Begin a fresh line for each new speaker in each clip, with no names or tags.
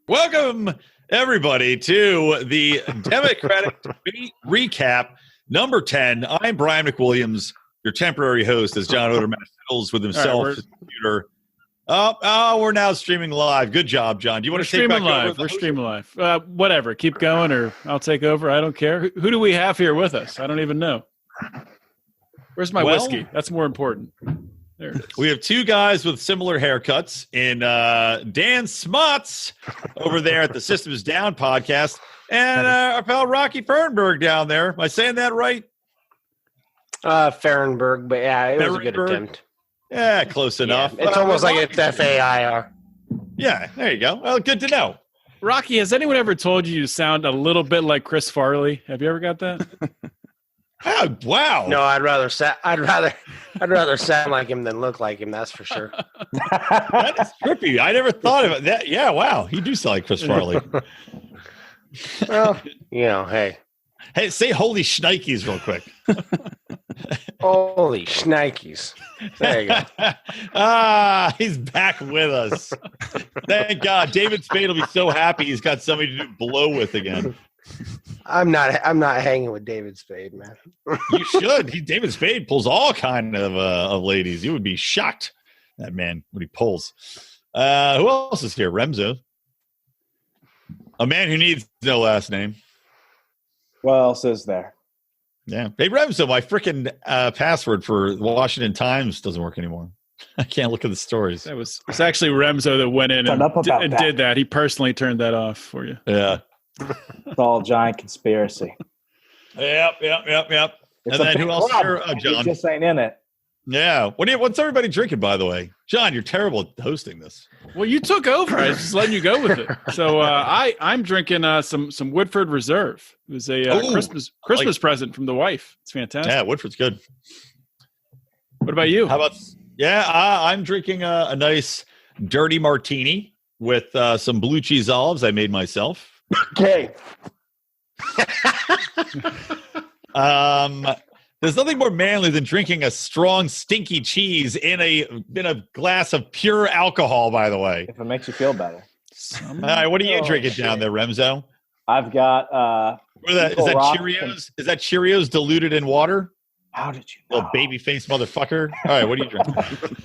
Welcome, everybody, to the Democratic Debate Recap number 10. I'm Brian McWilliams, your temporary host, as John Odermatt fiddles with himself his computer. We're now streaming live. Good job, John. Do you want to take back over?
We're streaming live. Whatever. Keep going, or I'll take over. I don't care. Who do we have here with us? I don't even know. Where's my whiskey? That's more important. There it is.
We have two guys with similar haircuts in Dan Smotz over there at the Systems Down podcast, and our pal Rocky Ferrenburg down there. Am I saying that right?
Ferrenburg, but yeah, it was a good attempt.
Yeah, close enough.
It's almost like it's FAIR.
Yeah, there you go. Well, good to know.
Rocky, has anyone ever told you sound a little bit like Chris Farley? Have you ever got that?
Oh, wow.
No, I'd rather sound like him than look like him. That's for sure.
That is trippy. I never thought about that. Yeah, wow. You do sound like Chris Farley.
Well, hey.
Hey, say holy shnikes real quick.
Holy shnikes. There you
go. He's back with us. Thank God. David Spade will be so happy he's got somebody to do blow with again.
I'm not hanging with David Spade, man.
You should. David Spade pulls all kind of ladies. You would be shocked, that man, when he pulls. Who else is here? Remso. A man who needs no last name.
What else is there?
Yeah. Hey, Remso, my freaking password for the Washington Times doesn't work anymore. I can't look at the stories.
It's actually Remso that went in and did that. He personally turned that off for you.
Yeah.
It's all a giant conspiracy.
Yep. And then who else here? John.
Just ain't in it.
Yeah. What's everybody drinking, by the way? John, you're terrible at hosting this.
Well, you took over. I was just letting you go with it. So I'm drinking some Woodford Reserve. It was a Christmas present from the wife. It's fantastic.
Yeah, Woodford's good.
What about you?
How about? Yeah, I'm drinking a nice dirty martini with some blue cheese olives I made myself.
Okay.
There's nothing more manly than drinking a strong, stinky cheese in a glass of pure alcohol, by the way.
If it makes you feel better.
All right, what are you drinking down there, Remso?
Is that
Cheerios? Is that Cheerios diluted in water?
How did you know?
Little baby-faced motherfucker. All right, what are you drinking?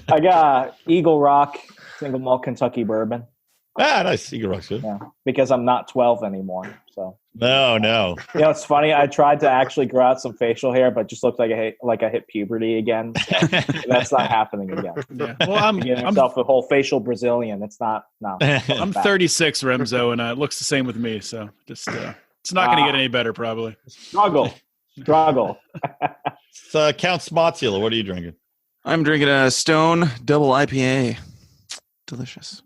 I got Eagle Rock single malt Kentucky bourbon.
Nice. Eagle Rock's good.
Yeah, because I'm not 12 anymore. So
no.
It's funny. I tried to actually grow out some facial hair, but just looked like I hit puberty again. So that's not happening again.
Yeah. Well, I'm
a whole facial Brazilian. It's not. No.
I'm 36, Remso, and it looks the same with me. So just it's not going to get any better, probably.
Struggle.
So Count Smotzula, what are you drinking?
I'm drinking a Stone Double IPA. Delicious.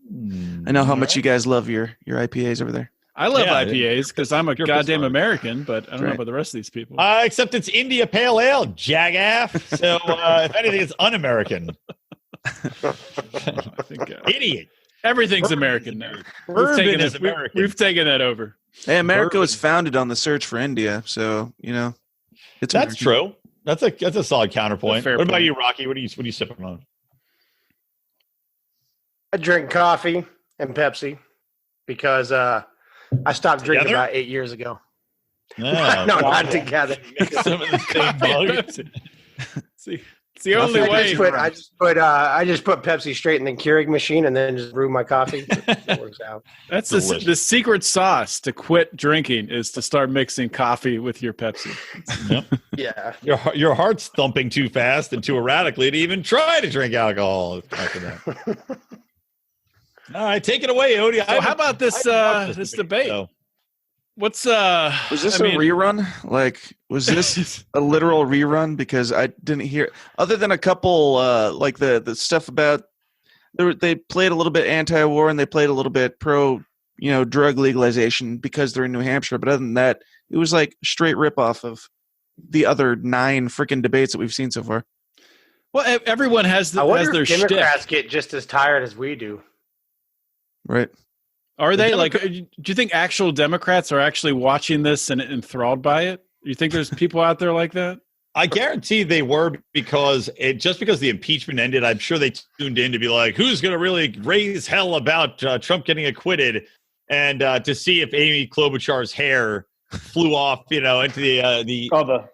I know how much you guys love your IPAs over there.
I love IPAs because I'm a goddamn American, but I don't know about the rest of these people.
Except it's India Pale Ale, jagaff. So if anything, it's un-American.
I think,
idiot.
Everything's American now.
Bourbon is American.
We've taken that over.
Hey, America was founded on the search for India, so it's
That's true. That's a solid counterpoint. What about you, Rocky? What are you sipping on?
I drink coffee and Pepsi because I stopped drinking about 8 years ago.
No,
not together.
Some of the same bug.
See, it's the only way.
I just put Pepsi straight in the Keurig machine and then just brew my coffee. It works out.
That's the secret sauce to quit drinking is to start mixing coffee with your Pepsi.
Yep.
Yeah.
Your heart's thumping too fast and too erratically to even try to drink alcohol after that. All right, take it away, Odie.
So how about this debate?
So.
Was
this a rerun? Like, was this a literal rerun? Because I didn't hear, other than a couple, like the stuff about, they played a little bit anti-war and they played a little bit pro, drug legalization because they're in New Hampshire. But other than that, it was like straight ripoff of the other 9 freaking debates that we've seen so far.
Well, everyone has their shtick.
Democrats get just as tired as we do.
Right.
Are they do you think actual Democrats are actually watching this and enthralled by it? Do you think there's people out there like that?
I guarantee they were because the impeachment ended, I'm sure they tuned in to be like, who's going to really raise hell about Trump getting acquitted? and to see if Amy Klobuchar's hair flew off, into the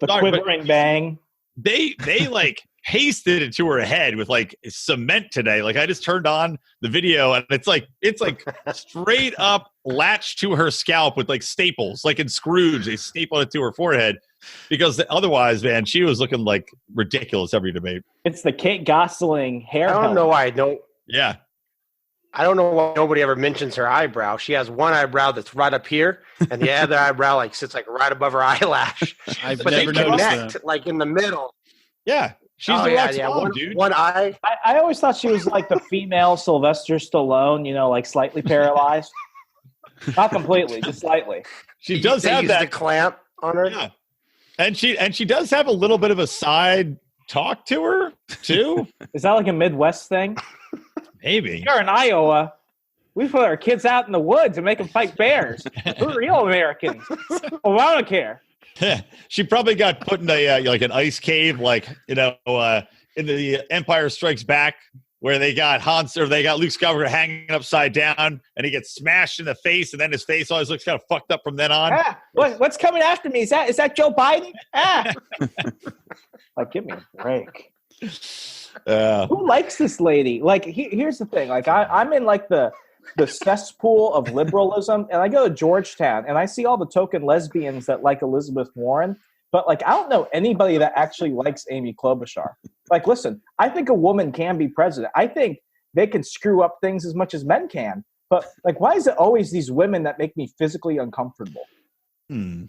quivering bang.
They like pasted it to her head with like cement today. Like I just turned on the video and it's like straight up latched to her scalp with like staples, like in Scrooge. They stapled it to her forehead because otherwise, man, she was looking like ridiculous every debate.
It's the Kate Gosselin hair.
I don't know why
Yeah.
I don't know why nobody ever mentions her eyebrow. She has one eyebrow that's right up here, and the other eyebrow like sits like right above her eyelash.
I've
but
never
they
noticed
connect
that.
like in the middle.
Yeah. She's the wax mom, dude.
One eye.
I always thought she was like the female Sylvester Stallone, like slightly paralyzed. Not completely, just slightly.
She does
They
have
use
that
the clamp on her.
Yeah. And she does have a little bit of a side talk to her too.
Is that like a Midwest thing?
Maybe.
Here in Iowa, we put our kids out in the woods and make them fight bears. We're real Americans. Well, I don't care.
She probably got put in a like an ice cave, like in the Empire Strikes Back, where they got Luke Skywalker hanging upside down, and he gets smashed in the face, and then his face always looks kind of fucked up from then on.
What's coming after me? Is that Joe Biden? Like, give me a break. Who likes this lady? Like, here's the thing. Like, I'm in like the cesspool of liberalism, and I go to Georgetown, and I see all the token lesbians that like Elizabeth Warren, but like I don't know anybody that actually likes Amy Klobuchar. Like, listen, I think a woman can be president. I think they can screw up things as much as men can, but like, why is it always these women that make me physically uncomfortable?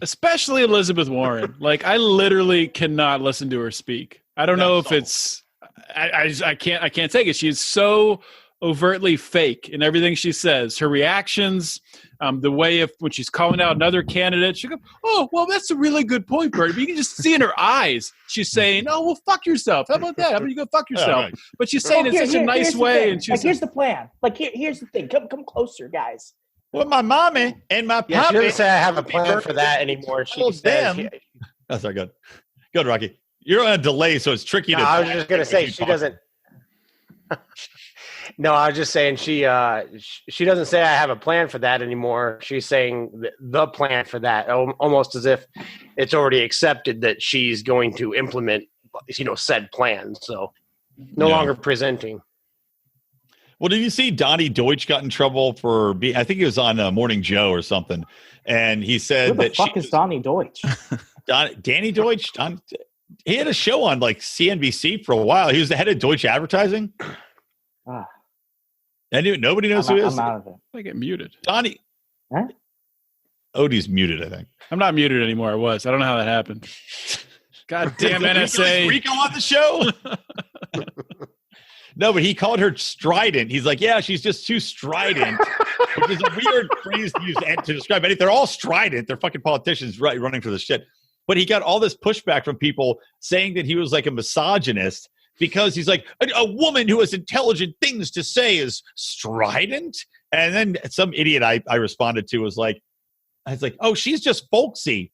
Especially Elizabeth Warren. Like, I literally cannot listen to her speak. I don't know if it's I can't take it. She is so overtly fake in everything she says. Her reactions, the way when she's calling out another candidate, she goes, "Oh, well, that's a really good point, Bertie." But you can just see in her eyes, she's saying, "Oh, well, fuck yourself. How about that? How about you go fuck yourself?" Right. But she's saying it in such a nice way. And she's
like, "Here's the plan. Like, here's the thing. Come closer, guys."
Well, my mommy and my
Yeah, she doesn't say I have a plan for that anymore. She says,
that's not good. Good, Rocky. You're on a delay, so it's tricky to.
I was just gonna say she doesn't. No, I was just saying she doesn't say I have a plan for that anymore. She's saying the plan for that, almost as if it's already accepted that she's going to implement, said plan. So no longer presenting.
Well, did you see Donnie Deutsch got in trouble for being? I think he was on Morning Joe or something, and he said
Who the fuck is Donnie Deutsch?
Danny Deutsch. He had a show on like CNBC for a while. He was the head of Deutsch Advertising. And nobody knows who he is.
I'm out of it.
I get muted.
Donnie.
Huh?
Odie's muted, I think.
I'm not muted anymore. I was. I don't know how that happened. God damn NSA.
Rico on the show? No, but he called her strident. He's like, yeah, she's just too strident. Which is a weird phrase to use to describe anything. They're all strident. They're fucking politicians running for this shit. But he got all this pushback from people saying that he was like a misogynist because he's like, a woman who has intelligent things to say is strident. And then some idiot I responded to was like, oh, she's just folksy.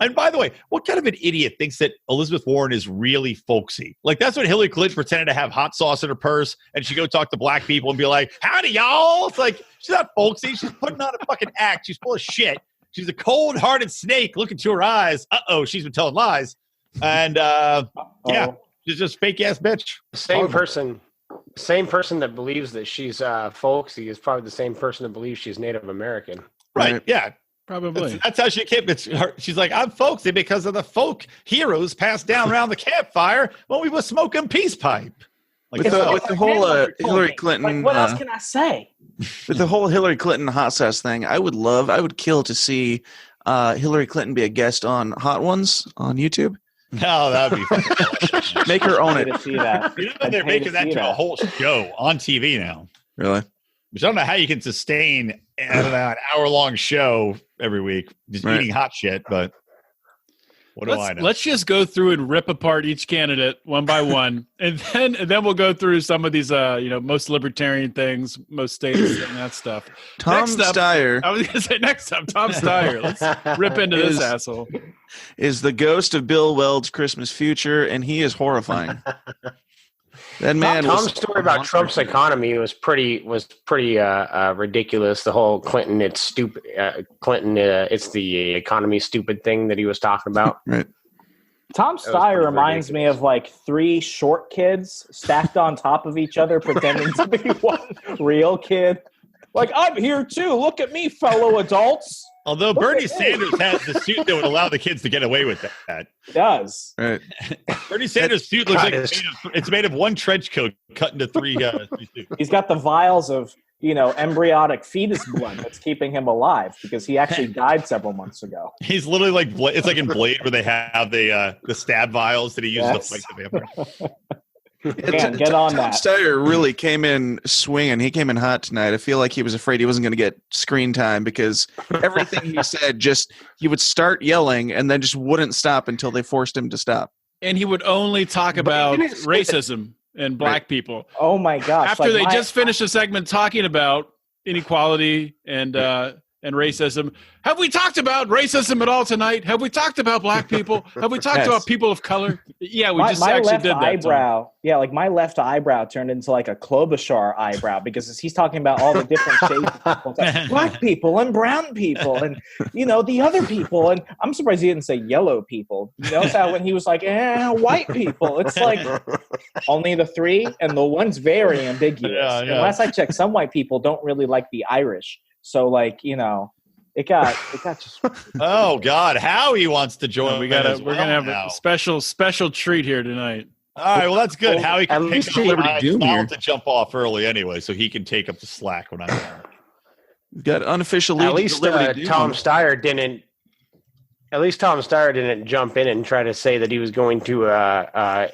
And by the way, what kind of an idiot thinks that Elizabeth Warren is really folksy? Like, that's what Hillary Clinton pretended to have hot sauce in her purse, and she go talk to black people and be like, howdy, y'all. It's like, she's not folksy. She's putting on a fucking act. She's full of shit. She's a cold-hearted snake. Look into her eyes. Uh-oh, she's been telling lies. And, yeah, she's just fake-ass bitch.
Same person that believes that she's folksy is probably the same person that believes she's Native American.
Right, yeah.
Probably.
That's how she came. She's like, I'm folksy because of the folk heroes passed down around the campfire when we were smoking peace pipe. Like,
with the whole Hillary Clinton.
Like, what else can I say?
With the whole Hillary Clinton hot sauce thing, I would kill to see Hillary Clinton be a guest on Hot Ones on YouTube.
No, that'd be fun.
Make her own it.
To see that.
They're making that into a whole show on TV now.
Really?
Which I don't know how you can sustain an hour-long show every week just eating hot shit, but what do I know?
Let's just go through and rip apart each candidate one by one, and then we'll go through some of these most libertarian things, most states, and that stuff.
Tom Steyer.
I was going to say next up, Tom Steyer. Let's rip into this asshole.
Is the ghost of Bill Weld's Christmas future, and he is horrifying. That man.
Tom's story about Trump's economy was pretty ridiculous. The whole Clinton, it's stupid. Clinton, it's the economy stupid thing that he was talking about.
Right.
Tom Steyer reminds me of like 3 short kids stacked on top of each other, pretending to be one real kid. Like, I'm here too. Look at me, fellow adults.
Although Bernie Sanders has the suit that would allow the kids to get away with that.
It does.
Right.
Bernie Sanders' suit looks like it's made of one trench coat cut into 3 suits.
He's got the vials of, embryonic fetus blood that's keeping him alive because he actually died several months ago.
He's literally like, it's like in Blade where they have the stab vials that he uses to fight the vampire.
Man, get on that.
Tom Steyer really came in swinging. He came in hot tonight. I feel like he was afraid he wasn't going to get screen time because everything he said, he would start yelling and then just wouldn't stop until they forced him to stop.
And he would only talk about racism and black people.
Oh my gosh!
After they just finished a segment talking about inequality and racism. Have we talked about racism at all tonight? Have we talked about black people? Have we talked about people of color? Yeah, we just actually did that.
Eyebrow, yeah, like my left eyebrow turned into like a Klobuchar eyebrow because he's talking about all the different shades of people. Like black people and brown people and, the other people. And I'm surprised he didn't say yellow people. You notice how when he was like, white people, it's like only the 3 and the one's very ambiguous. Yeah. Last I checked, some white people don't really like the Irish. So it got just.
Oh God, Howie wants to join.
We're gonna have a special treat here tonight.
All right, well that's good. Howie can pick up
Liberty Doom here
to jump off early anyway, so he can take up the slack when I'm there.
We've got unofficial.
At least Tom Steyer didn't. At least Tom Steyer didn't jump in and try to say that he was going to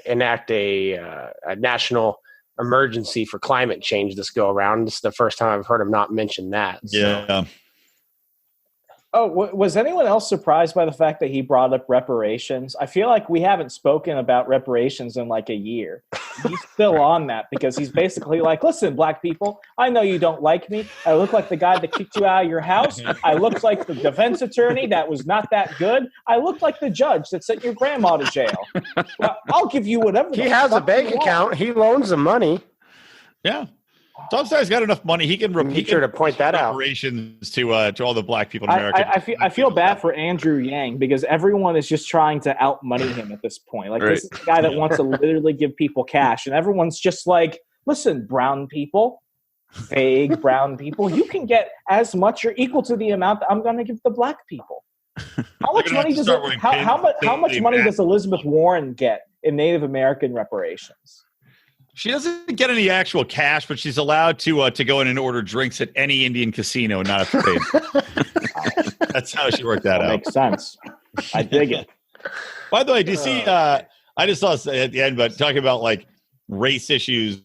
enact a national emergency for climate change this go around. This is the first time I've heard him not mention that. So.
Yeah.
Oh, was anyone else surprised by the fact that he brought up reparations? I feel like we haven't spoken about reparations in like a year. He's still on that because he's basically like, listen, black people, I know you don't like me. I look like the guy that kicked you out of your house. I look like the defense attorney that was not that good. I look like the judge that sent your grandma to jail. Well, I'll give you whatever.
He has a bank account. He loans the money.
Yeah. Tom Steyer's got enough money. He can repeat
to point that out.
Reparations to all the black people in America.
I feel bad for Andrew Yang because everyone is just trying to out money him at this point. Like this is the guy that wants to literally give people cash, and everyone's just like, "Listen, brown people, vague brown people, you can get as much or equal to the amount that I'm going to give the black people." How much money does how much money does Elizabeth Warren get in Native American reparations?
She doesn't get any actual cash, but she's allowed to go in and order drinks at any Indian casino and not have to pay. That's how she worked that out.
Makes sense. I dig it.
By the way, do you see? I just saw this at the end, but talking about like race issues.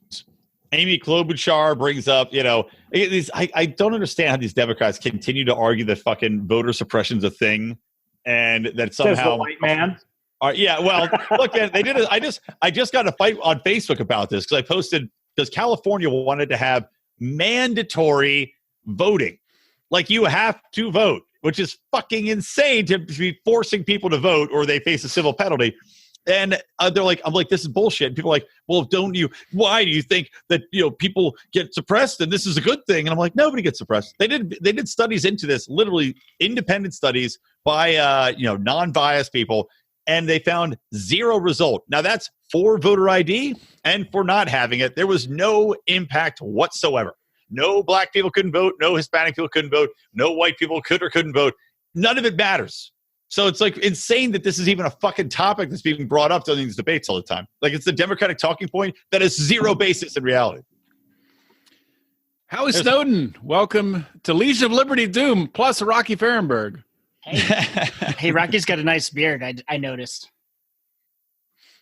Amy Klobuchar brings up, I don't understand how these Democrats continue to argue that fucking voter suppression's a thing, and that somehow
says the white man.
Yeah, well, look, they did it. I just got a fight on Facebook about this because I posted because California wanted to have mandatory voting, like you have to vote, which is fucking insane to be forcing people to vote or they face a civil penalty. And they're like, I'm like, this is bullshit. And people are like, well, why do you think that people get suppressed and this is a good thing? And I'm like, nobody gets suppressed. They did studies into this, literally independent studies by non-biased people. And they found 0 result. Now, that's for voter ID and for not having it. There was no impact whatsoever. No black people couldn't vote. No Hispanic people couldn't vote. No white people could or couldn't vote. None of it matters. So it's like insane that this is even a fucking topic that's being brought up during these debates all the time. Like it's the Democratic talking point that has 0 basis in reality.
Howie Snowdon, welcome to Legion of Liberty Doom plus Rocky Ferrenburg.
Hey, Rocky's got a nice beard. I noticed.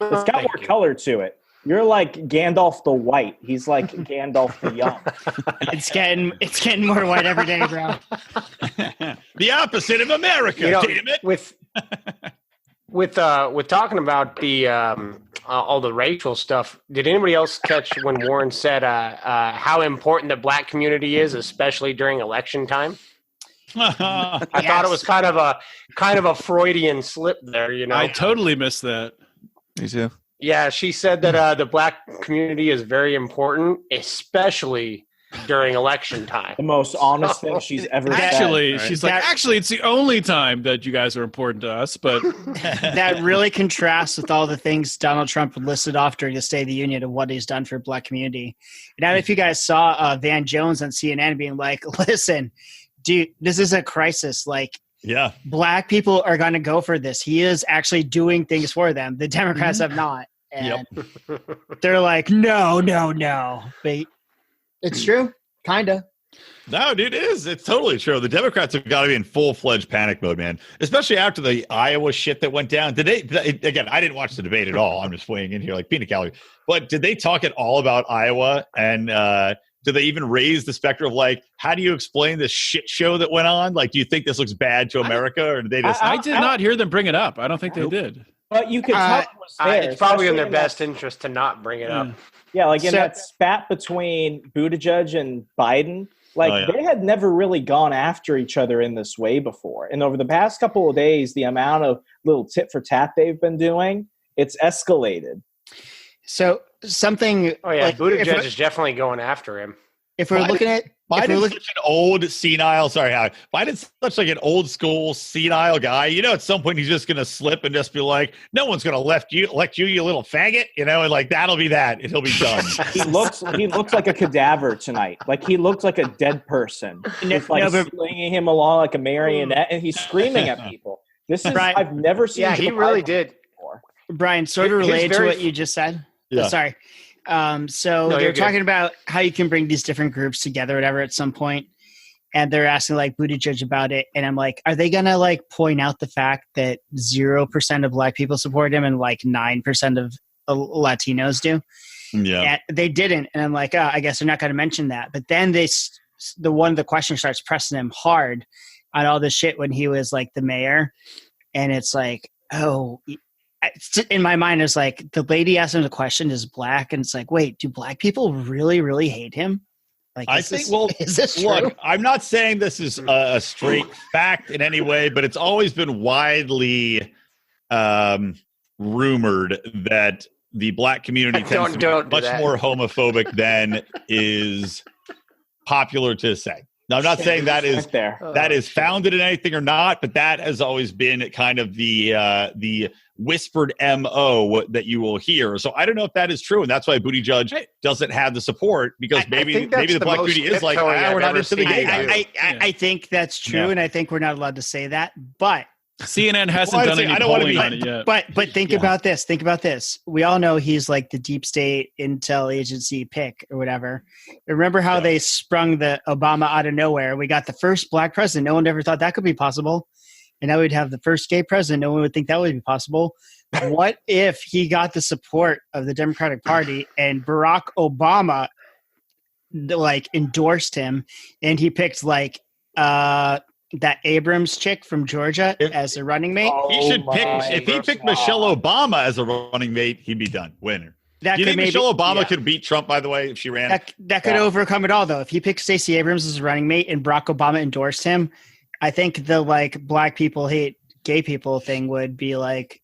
It's got more color to it. You're like Gandalf the White. He's like Gandalf the Young.
It's getting more white every day, bro.
The opposite of America, damn it.
With talking about the all the racial stuff, did anybody else catch when Warren said how important the black community is, especially during election time? I thought it was kind of a Freudian slip there,
I totally missed that.
Me too.
Yeah, she said that the black community is very important, especially during election time.
The most honest thing she's ever said.
Actually,
Right?
she's like, actually, it's the only time that you guys are important to us. But
that really contrasts with all the things Donald Trump listed off during the State of the Union of what he's done for the black community. And I don't know if you guys saw Van Jones on CNN being like, listen, dude, this is a crisis. Like,
yeah,
black people are going to go for this. He is actually doing things for them. The Democrats have not. And they're like, no. But it's true. Kind of.
No, dude, it is. It's totally true. The Democrats have got to be in full-fledged panic mode, man, especially after the Iowa shit that went down. Again, I didn't watch the debate at all. I'm just weighing in here like peanut gallery. But did they talk at all about Iowa? And did they even raise the specter of, like, how do you explain this shit show that went on? Like, do you think this looks bad to America? Or did they just...
I did not hear them bring it up. I don't think they did.
But you could tell it was there,
it's probably in their best interest to not bring it up.
Yeah, like in that spat between Buttigieg and Biden, like they had never really gone after each other in this way before. And over the past couple of days, the amount of little tit for tat they've been doing, it's escalated.
So something...
Oh, yeah, like, Buttigieg is definitely going after him.
If we're looking at...
Biden's such an old, senile, Biden's such like an old school, senile guy. You know, at some point he's just going to slip and just be like, no one's going to elect you, you little faggot. You know, and like, that'll be that. And he'll be done.
He looks like a cadaver tonight. Like, he looks like a dead person. It's like slinging him along like a marionette, and he's screaming at people. This is, I've never seen.
Yeah, he really did.
Before. Brian, sort of related to what you just said.
Yeah.
Sorry. So they're talking about how you can bring these different groups together, whatever, at some point. And they're asking like Buttigieg about it. And I'm like, are they going to like point out the fact that 0% of black people support him and like 9% of Latinos do?
Yeah.
And they didn't. And I'm like, I guess they're not going to mention that. But then the question starts pressing him hard on all this shit when he was like the mayor. And it's like, in my mind, it's like the lady asked him the question is black, and it's like, wait, do black people really, really hate him? Like,
I think,
is this true?
Look, I'm not saying this is a straight fact in any way, but it's always been widely rumored that the black community tends to be much more homophobic than is popular to say. Now, I'm not saying that is founded in anything or not, but that has always been kind of the whispered MO that you will hear. So I don't know if that is true, and that's why Buttigieg doesn't have the support, because maybe the black community is like, we're not into the gay guy.
I think that's true, and I think we're not allowed to say that, but
CNN hasn't done any polling on it yet.
But think about this. Think about this. We all know he's like the deep state intel agency pick or whatever. Remember how they sprung the Obama out of nowhere? We got the first black president. No one ever thought that could be possible. And now we'd have the first gay president. No one would think that would be possible. What if he got the support of the Democratic Party and Barack Obama like endorsed him, and he picked like that Abrams chick from Georgia as a running mate?
He should pick. If he picked Michelle Obama as a running mate, he'd be done. Winner. Do you think Michelle Obama could beat Trump, by the way, if she ran?
That could overcome it all, though. If he picked Stacey Abrams as a running mate and Barack Obama endorsed him, I think the like black people hate gay people thing would be like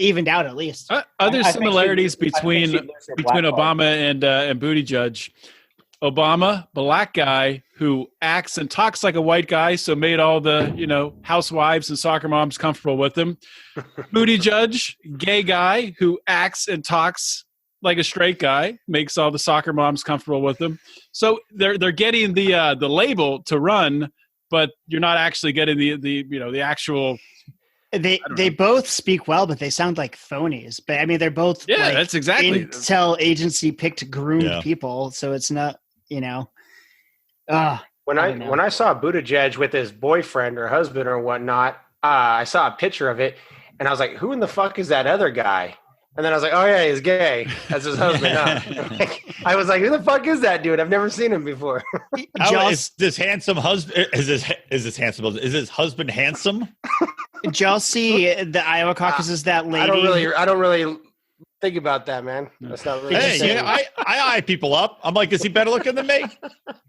evened out at least.
Other similarities between Obama and Buttigieg. Obama, black guy who acts and talks like a white guy, so made all the housewives and soccer moms comfortable with him. Buttigieg, gay guy who acts and talks like a straight guy, makes all the soccer moms comfortable with him. So they're getting the label to run, but you're not actually getting the actual.
They both speak well, but they sound like phonies. But I mean, they're both
that's exactly
intel agency picked groomed people, so it's not. When
I saw Buttigieg with his boyfriend or husband or whatnot, I saw a picture of it, and I was like, "Who in the fuck is that other guy?" And then I was like, "Oh yeah, he's gay. That's his husband." I was like, "Who the fuck is that dude? I've never seen him before."
Is this handsome husband? Is this handsome? Is his husband handsome?
Did y'all see the Iowa caucuses? That lady.
I don't really think about that, man. That's not really.
Hey, I eye people up. I'm like, is he better looking than me?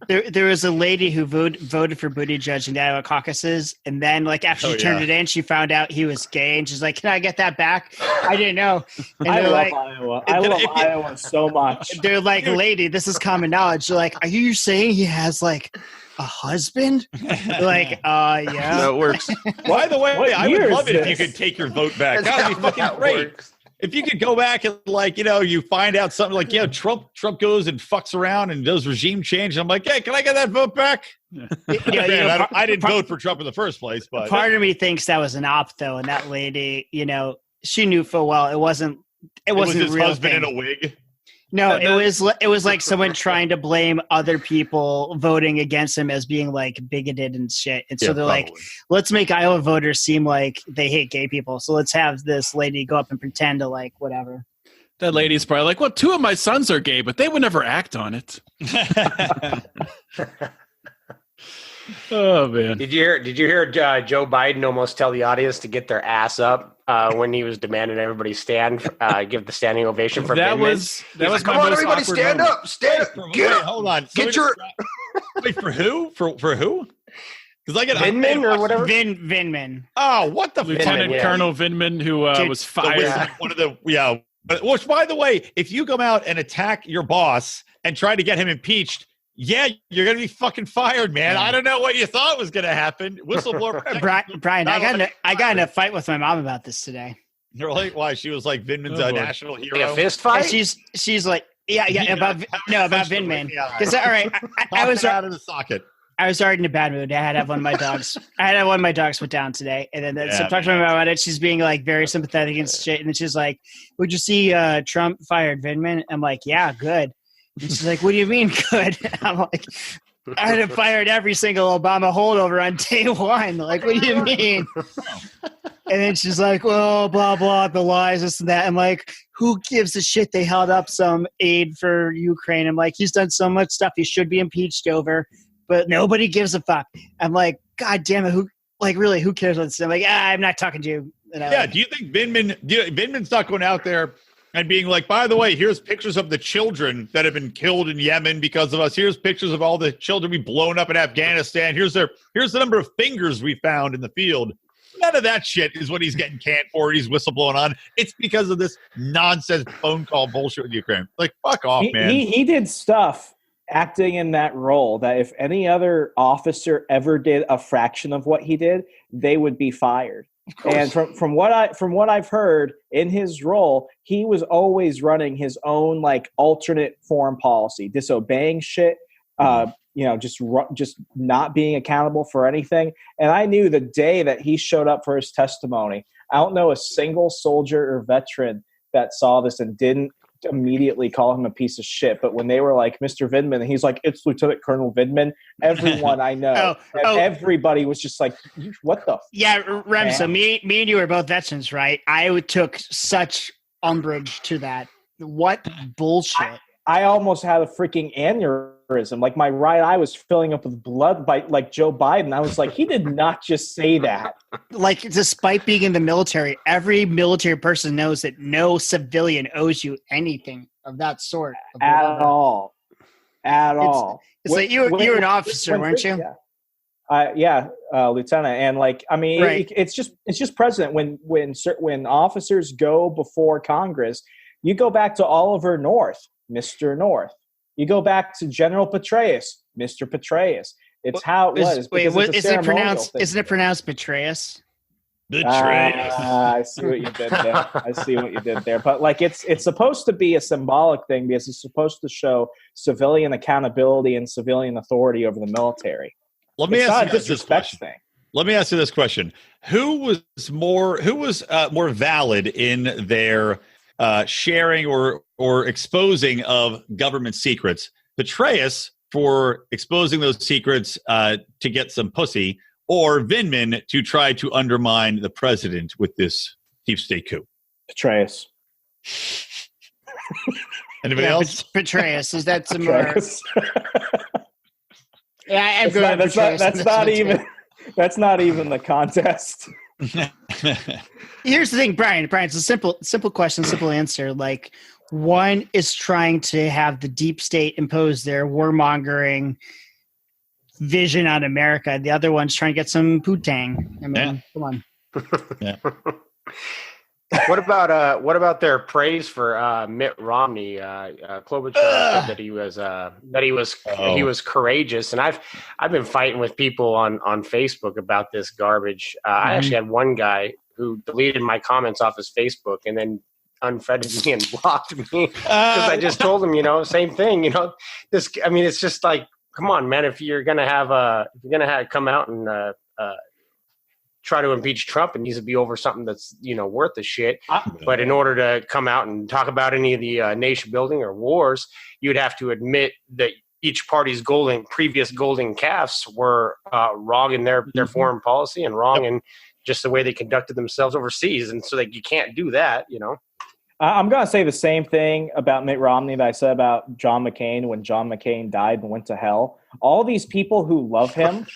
There was a lady who voted for Buttigieg in the Iowa caucuses, and then like after she turned it in, she found out he was gay, and she's like, "Can I get that back?" I didn't know. And
I love Iowa. I love Iowa so much.
They're like, "Lady, this is common knowledge." You're like, "Are you saying he has like a husband?" Like, yeah.
That works.
By the way, I would love it if you could take your vote back. That would be fucking great. If you could go back and like, you find out something like, Trump goes and fucks around and does regime change. And I'm like, hey, can I get that vote back? I didn't vote for Trump in the first place, but
part of me thinks that was an op though. And that lady, she knew full well it wasn't
his
real
husband
thing.
in a wig.
No, it was like someone trying to blame other people voting against him as being like bigoted and shit. And so they're like, let's make Iowa voters seem like they hate gay people. So let's have this lady go up and pretend to like whatever.
That lady's probably like, well, 2 of my sons are gay, but they would never act on it. Oh man!
Did you hear Joe Biden almost tell the audience to get their ass up when he was demanding everybody stand, give the standing ovation for
that
Vindman?
That was
come
my
on,
most
everybody
awkward
stand
moment.
up, stand up, get up.
Hold on,
get your
wait for who? For who? Because I get
Vindman or whatever.
Vindman.
Oh, what the
Lieutenant
Vindman,
Colonel Vindman, who was fired.
One of the Which, by the way, if you come out and attack your boss and try to get him impeached. Yeah, you're gonna be fucking fired, man. I don't know what you thought was gonna happen. Whistleblower.
Brian, I got in a fight with my mom about this today.
Really? Why? She was like Vindman's a national hero.
Like a fist fight.
And she's like, yeah, about Vindman. Because all right, I was
out of the socket.
I was already in a bad mood. I had to have one of my dogs. Put down today, and then so talking to her about it. She's being like very sympathetic and shit. And then she's like, "Would you see Trump fired Vindman?" I'm like, "Yeah, good." And she's like, "What do you mean good?" I'm like, "I'd have fired every single Obama holdover on day one." Like, what do you mean? And then she's like, "Well, blah, blah, the lies, this and that." I'm like, who gives a shit? They held up some aid for Ukraine. I'm like, he's done so much stuff he should be impeached over, but nobody gives a fuck. I'm like, God damn it. Who cares about this? I'm like, I'm not talking to you.
Do you think Vindman's not going out there and being like, by the way, here's pictures of the children that have been killed in Yemen because of us. Here's pictures of all the children we blown up in Afghanistan. Here's the number of fingers we found in the field. None of that shit is what he's getting canned for. He's whistleblowing on. It's because of this nonsense phone call bullshit with Ukraine. Like, fuck off, man.
He did stuff acting in that role that if any other officer ever did a fraction of what he did, they would be fired. And from what I've heard in his role, he was always running his own like alternate foreign policy, disobeying shit, just not being accountable for anything. And I knew the day that he showed up for his testimony, I don't know a single soldier or veteran that saw this and didn't immediately call him a piece of shit. But when they were like, Mr. Vindman, and he's like, it's Lieutenant Colonel Vindman, everyone I know, everybody was just like, what the
yeah, Remso, me and you are both veterans, right? I took such umbrage to that. What bullshit.
I almost had a freaking aneurysm. Like my right eye was filling up with blood by like Joe Biden. I was like, he did not just say that.
Like, despite being in the military, every military person knows that no civilian owes you anything of that sort.
At all.
It's like you were an officer, weren't you?
Yeah. Lieutenant. And like, I mean, right. it's just president when officers go before Congress, you go back to Oliver North, Mr. North. You go back to General Petraeus, Mr. Petraeus. It's how it was.
Isn't it pronounced Petraeus?
I see what you did there. But like, it's supposed to be a symbolic thing because it's supposed to show civilian accountability and civilian authority over the military.
Let me ask you this question. Let me ask you this question: Who was more valid in their sharing or exposing of government secrets? Petraeus for exposing those secrets to get some pussy, or Vindman to try to undermine the president with this deep state coup?
Petraeus.
Anybody else?
Petraeus. Is that some more? Yeah,
that's not even the contest.
Here's the thing, Brian. It's a simple question, simple answer. Like, one is trying to have the deep state impose their warmongering, vision on America. The other one's trying to get some poo-tang. I mean, come on.
Yeah.
What about their praise for Mitt Romney? Klobuchar said that he was courageous, and I've been fighting with people on Facebook about this garbage. I actually had one guy who deleted my comments off his Facebook and then unfriended me and blocked me because I just told him, same thing. It's just like, come on, man. If you're gonna come out and try to impeach Trump, it needs to be over something that's worth the shit. But in order to come out and talk about any of the nation building or wars, you'd have to admit that each party's previous golden calves were wrong in their foreign policy and wrong in just the way they conducted themselves overseas, and so you can't do that.
I'm going to say the same thing about Mitt Romney that I said about John McCain when John McCain died and went to hell. All these people who love him,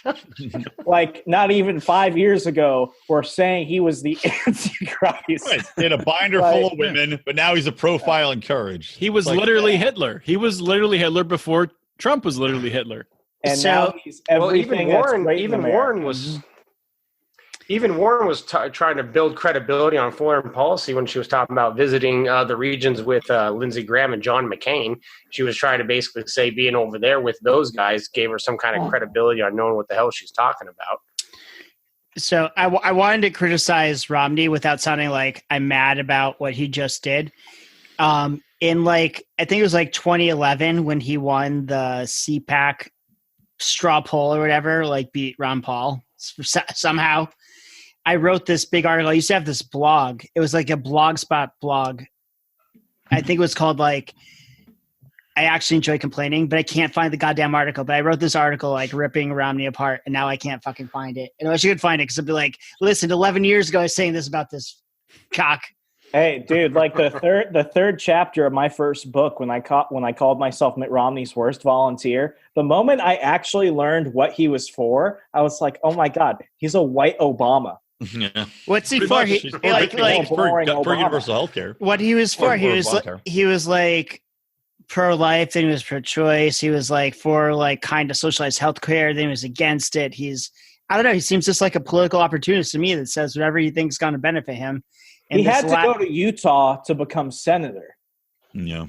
like not even 5 years ago, were saying he was the Antichrist.
Right. He had a binder full of women, but now he's a profile in courage.
He was literally Hitler. He was literally Hitler before Trump was literally Hitler.
And now he's everything
Even Warren was trying to build credibility on foreign policy when she was talking about visiting the regions with Lindsey Graham and John McCain. She was trying to basically say being over there with those guys gave her some kind of credibility on knowing what the hell she's talking about.
So I wanted to criticize Romney without sounding like I'm mad about what he just did. I think it was 2011 when he won the CPAC straw poll or whatever, beat Ron Paul somehow. I wrote this big article. I used to have this blog. It was like a Blogspot blog. I think it was called I actually enjoy complaining, but I can't find the goddamn article. But I wrote this article ripping Romney apart, and now I can't fucking find it. And I wish I could find it because I'd be like, listen, 11 years ago I was saying this about this cock.
Hey, dude, the third chapter of my first book, when I called myself Mitt Romney's worst volunteer, the moment I actually learned what he was for, I was like, oh my God, he's a white Obama.
Yeah.
What's he for?
For universal health care.
What he was for? He was pro-life, then he was pro-choice. He was for kind of socialized health care, then he was against it. I don't know, he seems just like a political opportunist to me that says whatever he thinks is going to benefit him. And
he had to go to Utah to become senator.
Yeah.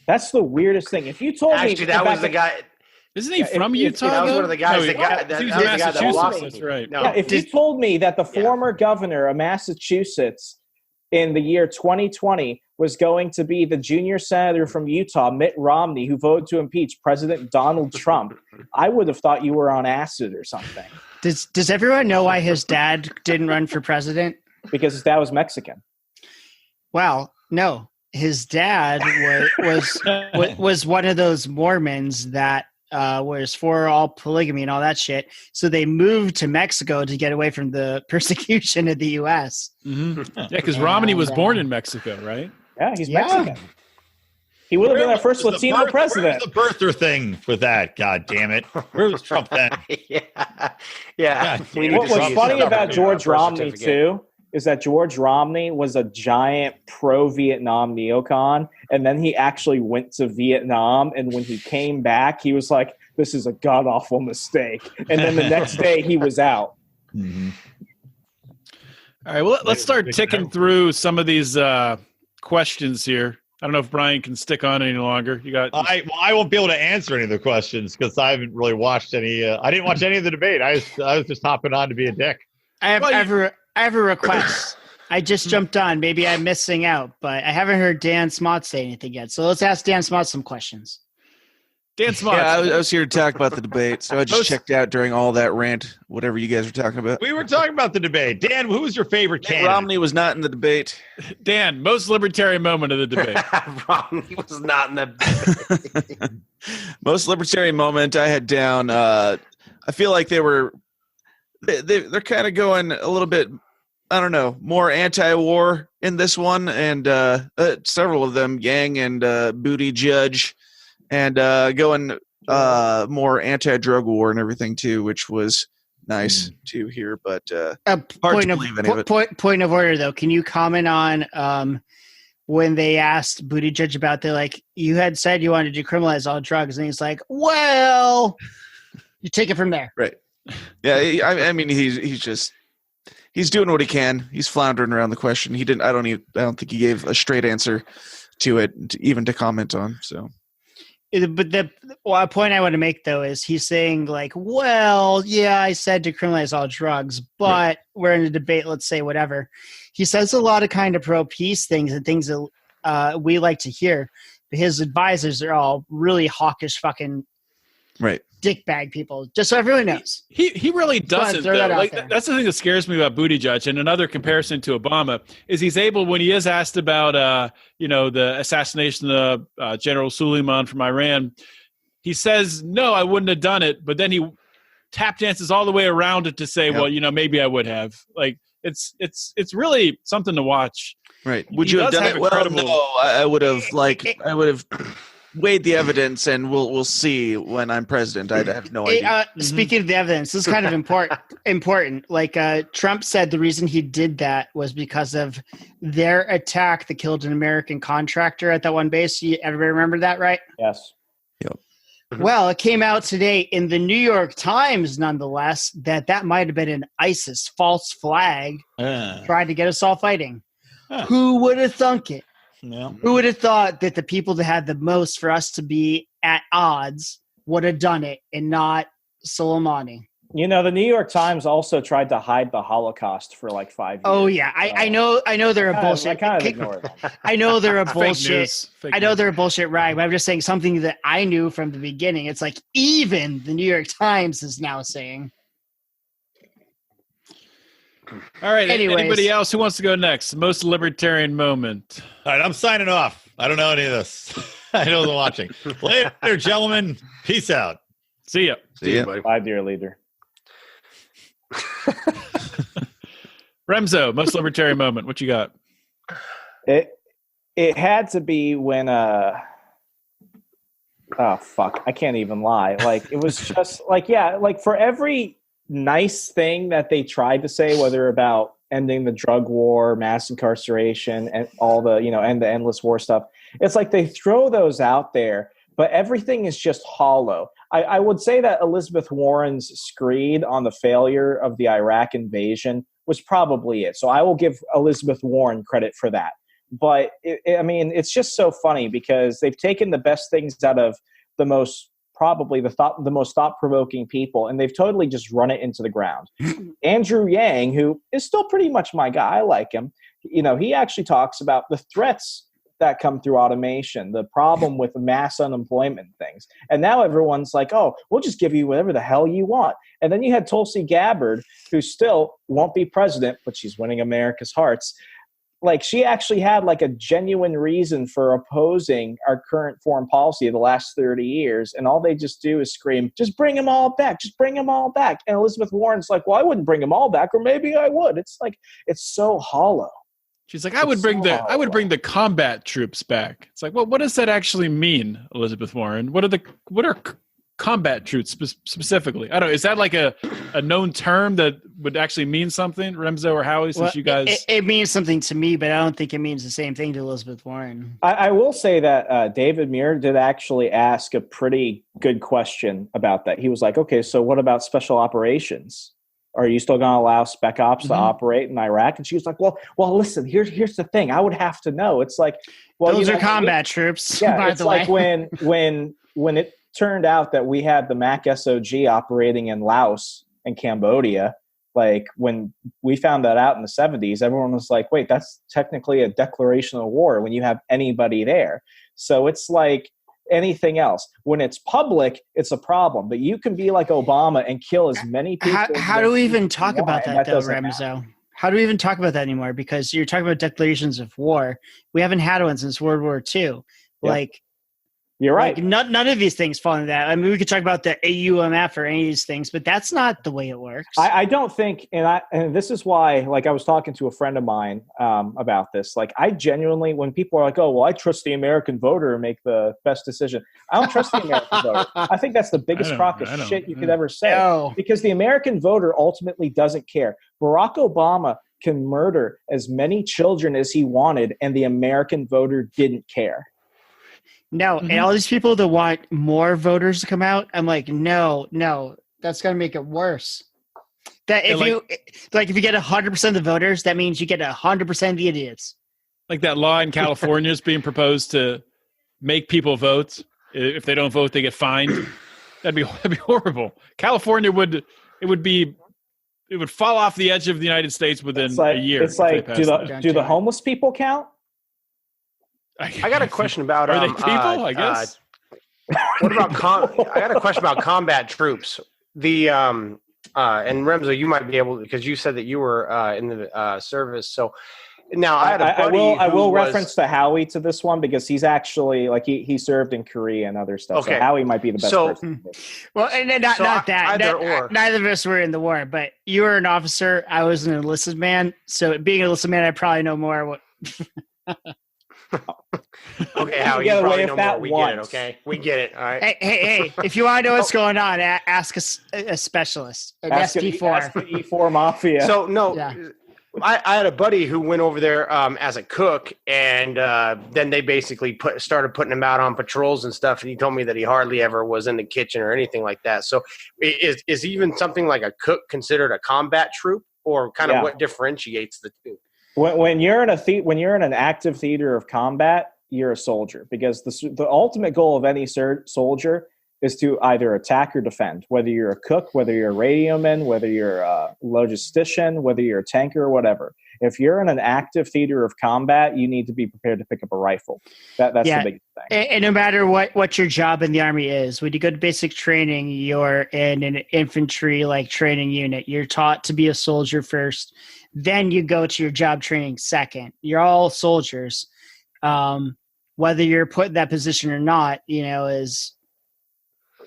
That's the weirdest thing. If you told me
that was the guy.
Isn't he from Utah?
That was one of the guys.
He was Massachusetts. That's right.
No.
Yeah, if you told me that the former governor of Massachusetts in the year 2020 was going to be the junior senator from Utah, Mitt Romney, who voted to impeach President Donald Trump, I would have thought you were on acid or something.
Does everyone know why his dad didn't run for president?
Because his dad was Mexican.
Well, no. His dad was one of those Mormons that was for all polygamy and all that shit. So they moved to Mexico to get away from the persecution of the U.S.
Mm-hmm. Yeah, because Romney was born in Mexico, right?
Yeah, he's Mexican. He would have been our first Latino president.
Where's the birther thing for that? God damn it! Where was Trump then?
Yeah.
What was funny about George Romney too is that George Romney was a giant pro-Vietnam neocon, and then he actually went to Vietnam, and when he came back, he was like, this is a god-awful mistake. And then the next day, he was out.
Mm-hmm.
All right, well, let's start ticking through some of these questions here. I don't know if Brian can stick on any longer.
I won't be able to answer any of the questions because I haven't really watched any. I didn't watch any of the debate. I was just hopping on to be a dick.
I have a request. I just jumped on. Maybe I'm missing out, but I haven't heard Dan Smotz say anything yet. So let's ask Dan Smotz some questions.
Dan Smotz.
Yeah, I was here to talk about the debate, so I just checked out during all that rant, whatever you guys were talking about.
We were talking about the debate. Dan, who was your favorite candidate?
Romney was not in the debate.
Dan, most libertarian moment of the debate.
Romney was not in the debate.
Most libertarian moment I had down. I feel like they're kind of going a little bit, I don't know, more anti-war in this one, and several of them, Yang and Buttigieg, and going more anti-drug war and everything too, which was nice to hear. But hard to believe any of it.
Point of order, though, can you comment on when they asked Buttigieg about you had said you wanted to decriminalize all drugs, and he's like, well. You take it from there.
Right. Yeah. I mean, he's doing what he can. He's floundering around the question. I don't think he gave a straight answer to it, even to comment on. So.
But the point I want to make, though, is he's saying, like, well, yeah, I said to criminalize all drugs, but we're in a debate, let's say, whatever. He says a lot of kind of pro-peace things and things that we like to hear. But his advisors are all really hawkish fucking dickbag people, just so everyone knows.
He really doesn't. That's the thing that scares me about Buttigieg. And another comparison to Obama is he's able, when he is asked about the assassination of General Suleiman from Iran, he says, no, I wouldn't have done it. But then he tap dances all the way around it to say, well, maybe I would have. Like it's really something to watch.
Right. Would you have done it? Well, no, I would have weighed the evidence, and we'll see when I'm president. I have no idea.
Speaking of the evidence, this is kind of important. Like Trump said, the reason he did that was because of their attack that killed an American contractor at that one base. Everybody remember that, right?
Yes.
Yep.
Well, it came out today in the New York Times, nonetheless, that might have been an ISIS false flag trying to get us all fighting. Who would have thunk it?
Yeah.
Who would have thought that the people that had the most for us to be at odds would have done it and not Soleimani?
The New York Times also tried to hide the Holocaust for like 5 years.
Oh yeah, I know they're a bullshit.
I kind of ignored them.
I know they're a bullshit.
Fake
I know
news.
they're a bullshit rag, but I'm just saying something that I knew from the beginning. It's like even the New York Times is now saying.
All right.
Anyways.
Anybody else who wants to go next? Most libertarian moment.
All right, I'm signing off. I don't know any of this. I know they're watching. Later, gentlemen. Peace out.
See ya.
See ya.
buddy.
Bye, dear leader.
Remso, most libertarian moment. What you got?
It had to be when oh fuck, I can't even lie. Like it was just like for every nice thing that they tried to say, whether about ending the drug war, mass incarceration, and all the and the endless war stuff, it's like they throw those out there, but everything is just hollow. I would say that Elizabeth Warren's screed on the failure of the Iraq invasion was probably it. So I will give Elizabeth Warren credit for that. But it's just so funny because they've taken the best things out of the most thought-provoking people, and they've totally just run it into the ground. Andrew Yang, who is still pretty much my guy, I like him. He actually talks about the threats that come through automation, the problem with mass unemployment things. And now everyone's like, oh, we'll just give you whatever the hell you want. And then you had Tulsi Gabbard, who still won't be president, but she's winning America's hearts. Like she actually had like a genuine reason for opposing our current foreign policy of the last 30 years. And all they just do is scream, just bring them all back. Just bring them all back. And Elizabeth Warren's like, well, I wouldn't bring them all back, or maybe I would. It's like, it's so hollow.
She's like, I would bring the combat troops back. It's like, well, what does that actually mean, Elizabeth Warren? What are combat troops specifically? I don't know. Is that like a known term that would actually mean something, Remso or Howie, since you guys...
It means something to me, but I don't think it means the same thing to Elizabeth Warren.
I will say that David Muir did actually ask a pretty good question about that. He was like, okay, so what about special operations? Are you still going to allow spec ops to operate in Iraq? And she was like, well, listen, here's the thing. I would have to know. It's like, well,
those are combat troops.
Yeah,
by
it's
the
like
way.
when it turned out that we had the MAC SOG operating in Laos and Cambodia, like when we found that out in the 70s, everyone was like, wait, that's technically a declaration of war when you have anybody there. So it's like anything else. When it's public, it's a problem. But you can be like Obama and kill as many people.
How do we even talk about that though, Remso? How do we even talk about that anymore? Because you're talking about declarations of war. We haven't had one since World War II.
Yeah.
Like,
you're right.
Like none of these things fall into that. I mean, we could talk about the AUMF or any of these things, but that's not the way it works.
I don't think, and this is why, like I was talking to a friend of mine about this. Like I genuinely, when people are like, oh, well, I trust the American voter to make the best decision. I don't trust the American voter. I think that's the biggest crock of shit you could ever say. Because the American voter ultimately doesn't care. Barack Obama can murder as many children as he wanted, and the American voter didn't care.
No, and all these people that want more voters to come out, I'm like, no. That's going to make it worse. That if you get 100% of the voters, that means you get 100% of the idiots.
Like that law in California is being proposed to make people vote. If they don't vote, they get fined. That'd be horrible. California would fall off the edge of the United States within a year.
It's like, do the homeless people count?
I got a question about
are they people? I guess.
What about I got a question about combat troops. The and Remso, you might be able, because you said that you were in the service. So now I had a buddy
I will reference to Howie to this one because he's actually he served in Korea and other stuff.
Okay.
So Howie might be the best person.
Well, and not that. Neither of us were in the war, but you were an officer. I was an enlisted man. So being an enlisted man, I probably know more.
Okay, Howie, you probably know more. We get it, okay? We get it, all right?
Hey, if you want to know what's going on, ask a specialist.
Ask the E4 Mafia.
So, no, I had a buddy who went over there as a cook, and then they basically started putting him out on patrols and stuff, and he told me that he hardly ever was in the kitchen or anything like that. So is even something like a cook considered a combat troop, or kind of what differentiates the two?
When you're in an active theater of combat, you're a soldier, because the ultimate goal of any soldier is to either attack or defend. Whether you're a cook, whether you're a radio man, whether you're a logistician, whether you're a tanker or whatever. If you're in an active theater of combat, you need to be prepared to pick up a rifle. That's the big thing.
And no matter what your job in the Army is, when you go to basic training, you're in an infantry training unit. You're taught to be a soldier first. Then you go to your job training second. You're all soldiers. Whether you're put in that position or not, is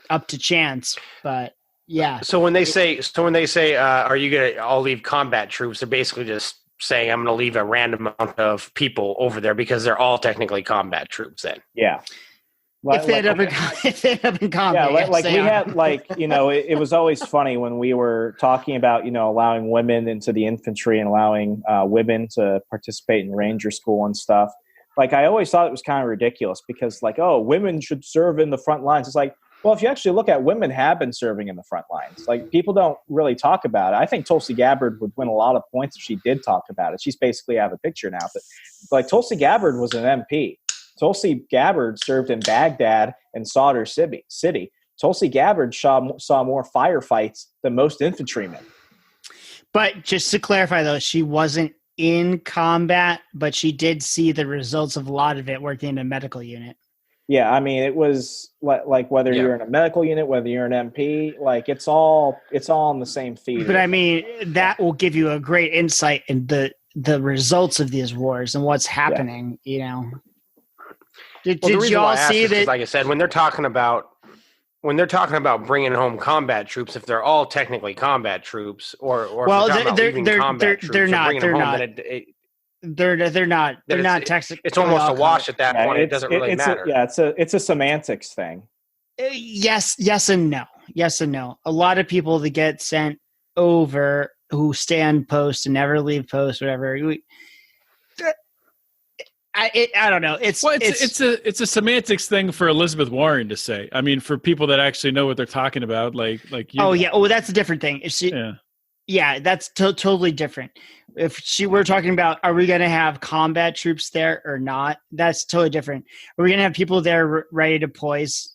up to chance. But yeah.
So when they say, are you going to all leave combat troops? They're basically just saying, I'm going to leave a random amount of people over there because they're all technically combat troops. Then,
yeah.
If they end up in combat,
we had it was always funny when we were talking about allowing women into the infantry and allowing women to participate in ranger school and stuff. I always thought it was kind of ridiculous because women should serve in the front lines. It's well, if you actually look at, women have been serving in the front lines. People don't really talk about it. I think Tulsi Gabbard would win a lot of points if she did talk about it. She's basically out of the picture now, but Tulsi Gabbard was an MP. Tulsi Gabbard served in Baghdad and Sadr City. Tulsi Gabbard saw more firefights than most infantrymen.
But just to clarify, though, she wasn't in combat, but she did see the results of a lot of it working in a medical unit.
Yeah, I mean, it was whether you're in a medical unit, whether you're an MP, it's all in the same theater.
But I mean, that will give you a great insight into the results of these wars and what's happening. Did you all see that?
Like I said, when they're talking about bringing home combat troops, if they're all technically combat troops, or they're not. They're not technically. It's almost a wash at that point. It doesn't really matter.
It's a semantics thing.
Yes and no. Yes and no. A lot of people that get sent over who stand post and never leave post, whatever. I don't know. It's
a semantics thing for Elizabeth Warren to say. I mean, for people that actually know what they're talking about, like you.
Oh yeah. Oh, that's a different thing. If she, yeah, that's totally different. If we're talking about, are we going to have combat troops there or not? That's totally different. Are we going to have people there ready to poised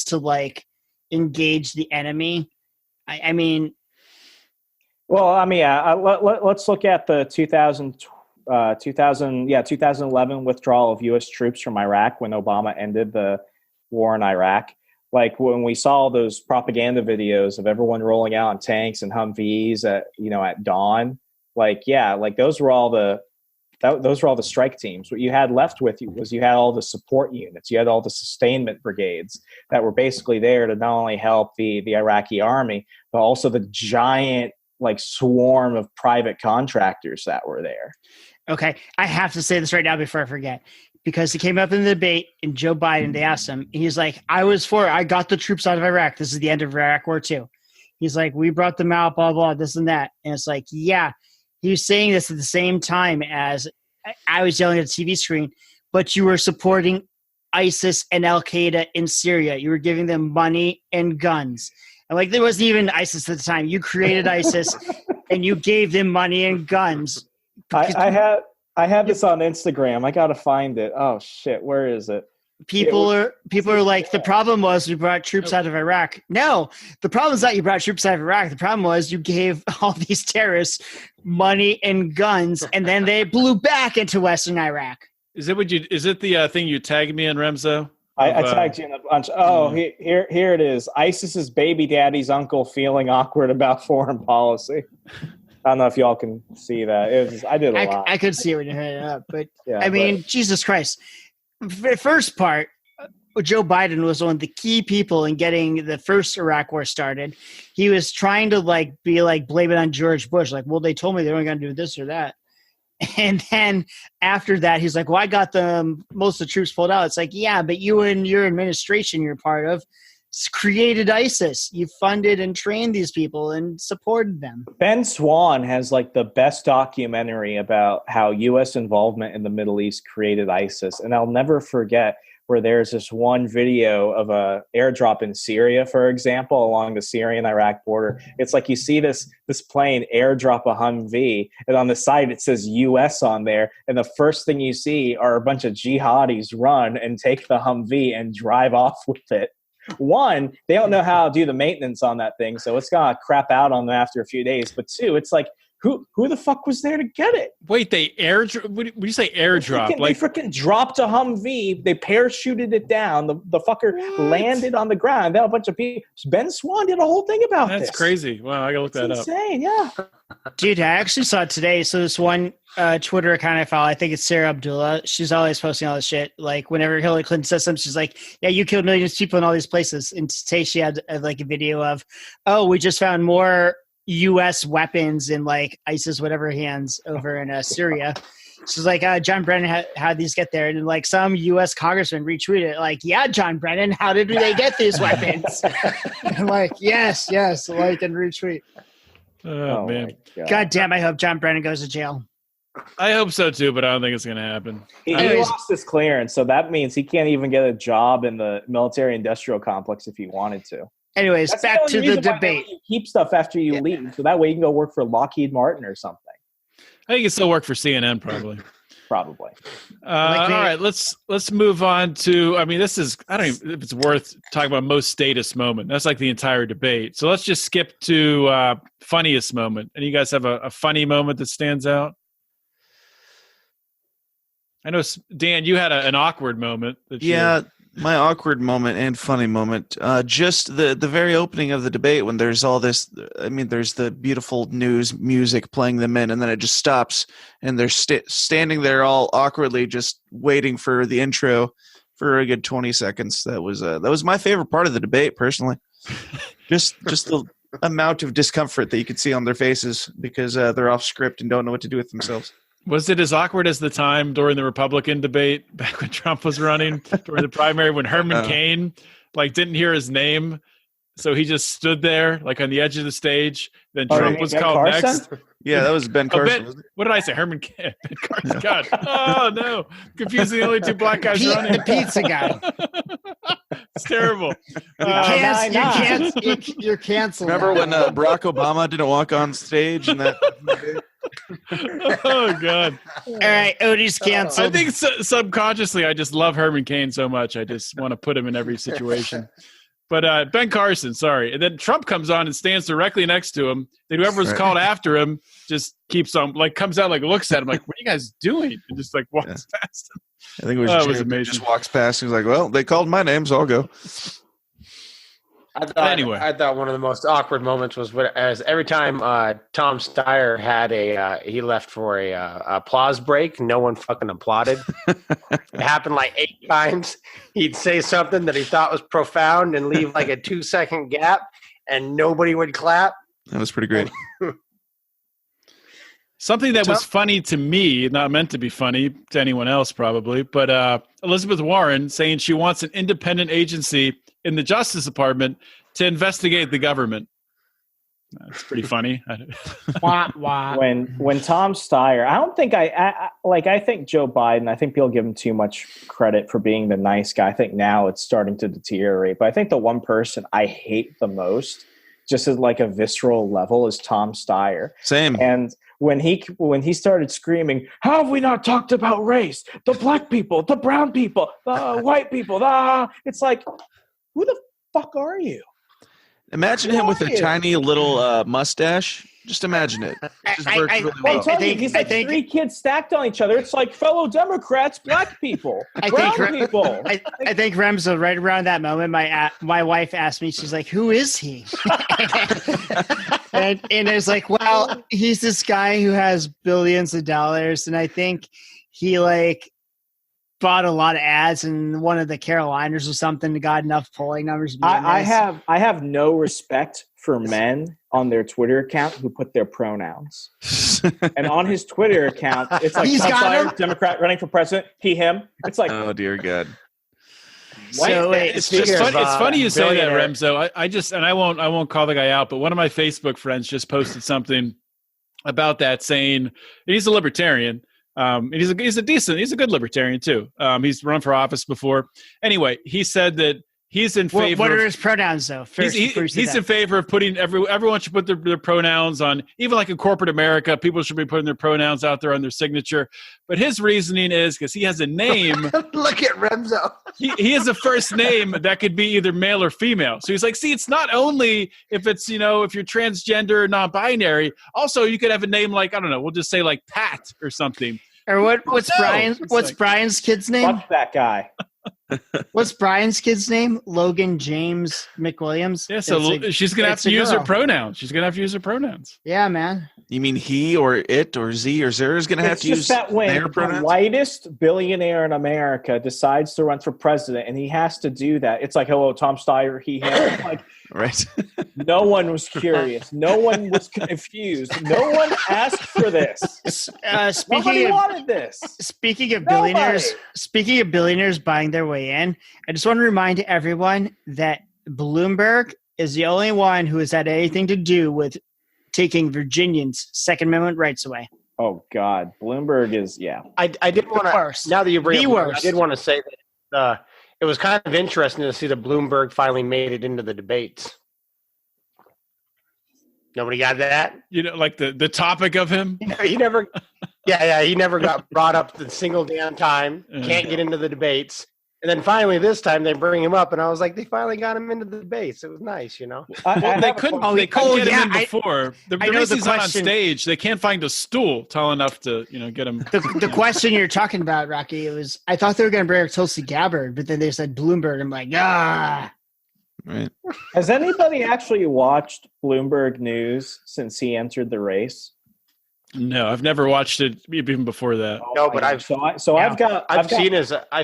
to engage the enemy? I mean.
Well, I mean, let's look at the 2011 withdrawal of U.S. troops from Iraq when Obama ended the war in Iraq. When we saw those propaganda videos of everyone rolling out in tanks and Humvees at dawn, those were all the strike teams. What you had left with you was you had all the support units, you had all the sustainment brigades that were basically there to not only help the Iraqi army, but also the giant swarm of private contractors that were there.
Okay, I have to say this right now before I forget, because it came up in the debate, and Joe Biden, they asked him, he's like, I got the troops out of Iraq. This is the end of Iraq War II. He's like, we brought them out, blah, blah, this and that. And it's yeah, he was saying this at the same time as I was yelling at the TV screen, but you were supporting ISIS and Al Qaeda in Syria. You were giving them money and guns. And like there wasn't even ISIS at the time. You created ISIS and you gave them money and guns.
I have this on Instagram. I gotta find it. Oh shit, where is it?
People are like, the problem was we brought troops out of Iraq. No, the problem is not you brought troops out of Iraq. The problem was you gave all these terrorists money and guns, and then they blew back into Western Iraq.
Is it the thing you tagged me in, Remso?
I tagged you in a bunch. Oh, here it is. ISIS's baby daddy's uncle feeling awkward about foreign policy. I don't know if y'all can see that. I did a lot.
I could see it when you heard it up, but
yeah,
I mean, Jesus Christ. The first part, Joe Biden was one of the key people in getting the first Iraq war started. He was trying to blame it on George Bush. Like, well, they told me they weren't going to do this or that. And then after that, he's like, well, I got most of the troops pulled out. It's like, yeah, but you and your administration you're part of created ISIS. You funded and trained these people and supported them.
Ben Swan has like the best documentary about how U.S. involvement in the Middle East created ISIS. And I'll never forget where there's this one video of a airdrop in Syria, for example, along the Syrian-Iraq border. It's like you see this plane airdrop a Humvee, and on the side it says U.S. on there, and the first thing you see are a bunch of jihadis run and take the Humvee and drive off with it. One, they don't know how to do the maintenance on that thing, so it's gonna crap out on them after a few days. But two, it's like, who the fuck was there to get it?
Wait, they airdrop? What do you say airdrop?
They freaking dropped a Humvee. They parachuted it down. The fucker landed on the ground. There were a bunch of people. Ben Swan did a whole thing about this.
That's crazy. Wow, I gotta look that up.
Insane, yeah.
Dude, I actually saw it today. So this one Twitter account I follow, I think it's Sarah Abdullah. She's always posting all this shit. Like whenever Hillary Clinton says something, she's like, yeah, you killed millions of people in all these places. And today she had like a video of, oh, we just found more U.S. weapons in like ISIS, whatever hands over in Syria. She's like, John Brennan, how'd these get there? And like some U.S. congressman retweeted it, like, yeah, John Brennan, how did they get these weapons? And like, yes, like and retweet.
Oh man.
God damn, I hope John Brennan goes to jail.
I hope so too, but I don't think it's going to happen.
He lost his clearance, so that means he can't even get a job in the military-industrial complex if he wanted to.
Anyways,
That's
back to the debate.
You keep stuff after you leave, so that way you can go work for Lockheed Martin or something.
I think it still work for CNN, probably.
Probably.
All right, let's move on to. I mean, this is. I don't even if it's worth talking about most statist moment. That's like the entire debate. So let's just skip to funniest moment. And you guys have a funny moment that stands out? I know, Dan, you had an awkward moment.
My awkward moment and funny moment. Just the very opening of the debate when there's all this. I mean, there's the beautiful news music playing them in, and then it just stops, and they're standing there all awkwardly, just waiting for the intro for a good 20 seconds. That was my favorite part of the debate, personally. just the amount of discomfort that you could see on their faces because they're off script and don't know what to do with themselves.
Was it as awkward as the time during the Republican debate back when Trump was running during the primary when Herman Cain didn't hear his name, so he just stood there like on the edge of the stage. Then Trump was called next.
Yeah, that was Ben Carson.
What did I say? Herman Cain. Ben Carson. God. Oh no, confusing the only two black guys running.
The pizza guy.
It's terrible.
You're canceled.
Remember when Barack Obama didn't walk on stage and that?
Oh God!
All right, Odie's canceled.
I think subconsciously, I just love Herman Cain so much. I just want to put him in every situation. But Ben Carson, sorry, and then Trump comes on and stands directly next to him. Then whoever's called after him just keeps on, comes out, looks at him, what are you guys doing? And just walks past him.
I think it was amazing. Just walks past. He's like, well, they called my name, so I'll go.
I thought one of the most awkward moments was as every time Tom Steyer had he left for a applause break, no one fucking applauded. It happened 8 times. He'd say something that he thought was profound and leave a 2-second gap, and nobody would clap.
That was pretty great.
Something that was funny to me, not meant to be funny to anyone else probably, but Elizabeth Warren saying she wants an independent agency in the Justice Department to investigate the government. It's pretty funny.
Wah, wah.
When Tom Steyer, I don't think I think Joe Biden, I think people give him too much credit for being the nice guy. I think now it's starting to deteriorate. But I think the one person I hate the most, just at like a visceral level, is Tom Steyer.
Same.
And when he started screaming, "How have we not talked about race? The black people, the brown people, the white people," it's like, who the fuck are you?
Imagine him with a tiny little mustache. Just imagine it. Just works really well.
He's like three kids stacked on each other. It's like fellow Democrats, black people, brown people.
I think Remso, right around that moment, my wife asked me, she's like, "Who is he?" and it's like, well, he's this guy who has billions of dollars, and I think he like bought a lot of ads in one of the Carolinas or something to got enough polling numbers.
I have no respect for men on their Twitter account who put their pronouns. And on his Twitter account, it's like Tom Steyer, Democrat running for president, he, him. It's like,
oh dear God.
So it's just funny. It's funny you say that, Remso. I won't call the guy out, but one of my Facebook friends just posted something about that, saying he's a libertarian. And he's a good libertarian too. He's run for office before. Anyway, he said that he's in favor.
What are his pronouns though?
He's in favor of putting everyone should put their pronouns on, even like in corporate America, people should be putting their pronouns out there on their signature. But his reasoning is because he has a name.
Look at Remso.
He has a first name that could be either male or female. So he's like, see, it's not only if it's, if you're transgender or non-binary, also you could have a name like, I don't know, we'll just say like Pat or something.
Or what's Brian's kid's name?
Fuck that guy.
What's Brian's kid's name? Logan James McWilliams.
Yeah, so she's gonna have to use her pronouns. She's gonna have to use her pronouns.
Yeah, man.
You mean he or it or Z or Zer is gonna have to use their pronouns?
The whitest billionaire in America decides to run for president, and he has to do that. It's like, hello, Tom Steyer, he, him. Like,
right.
No one was curious. No one was confused. No one asked for this. Nobody wanted this.
Speaking of billionaires buying their way in, I just want to remind everyone that Bloomberg is the only one who has had anything to do with taking Virginians' Second Amendment rights away.
Oh God, Bloomberg is
I did want to. Now that you bring it up, I did want to say that it was kind of interesting to see that Bloomberg finally made it into the debates. Nobody got that?
Like the topic of him?
He never. He never got brought up the single damn time. Can't get into the debates. And then finally this time they bring him up, and I was like, they finally got him into the debates. It was nice,
They couldn't get him in before. The reason he's not on stage, they can't find a stool tall enough to, get him.
The question you're talking about, Rocky, I thought they were going to bring up Tulsi Gabbard, but then they said Bloomberg. I'm like,
Right.
Has anybody actually watched Bloomberg News since he entered the race?
No, I've never watched it even before that.
No, but I've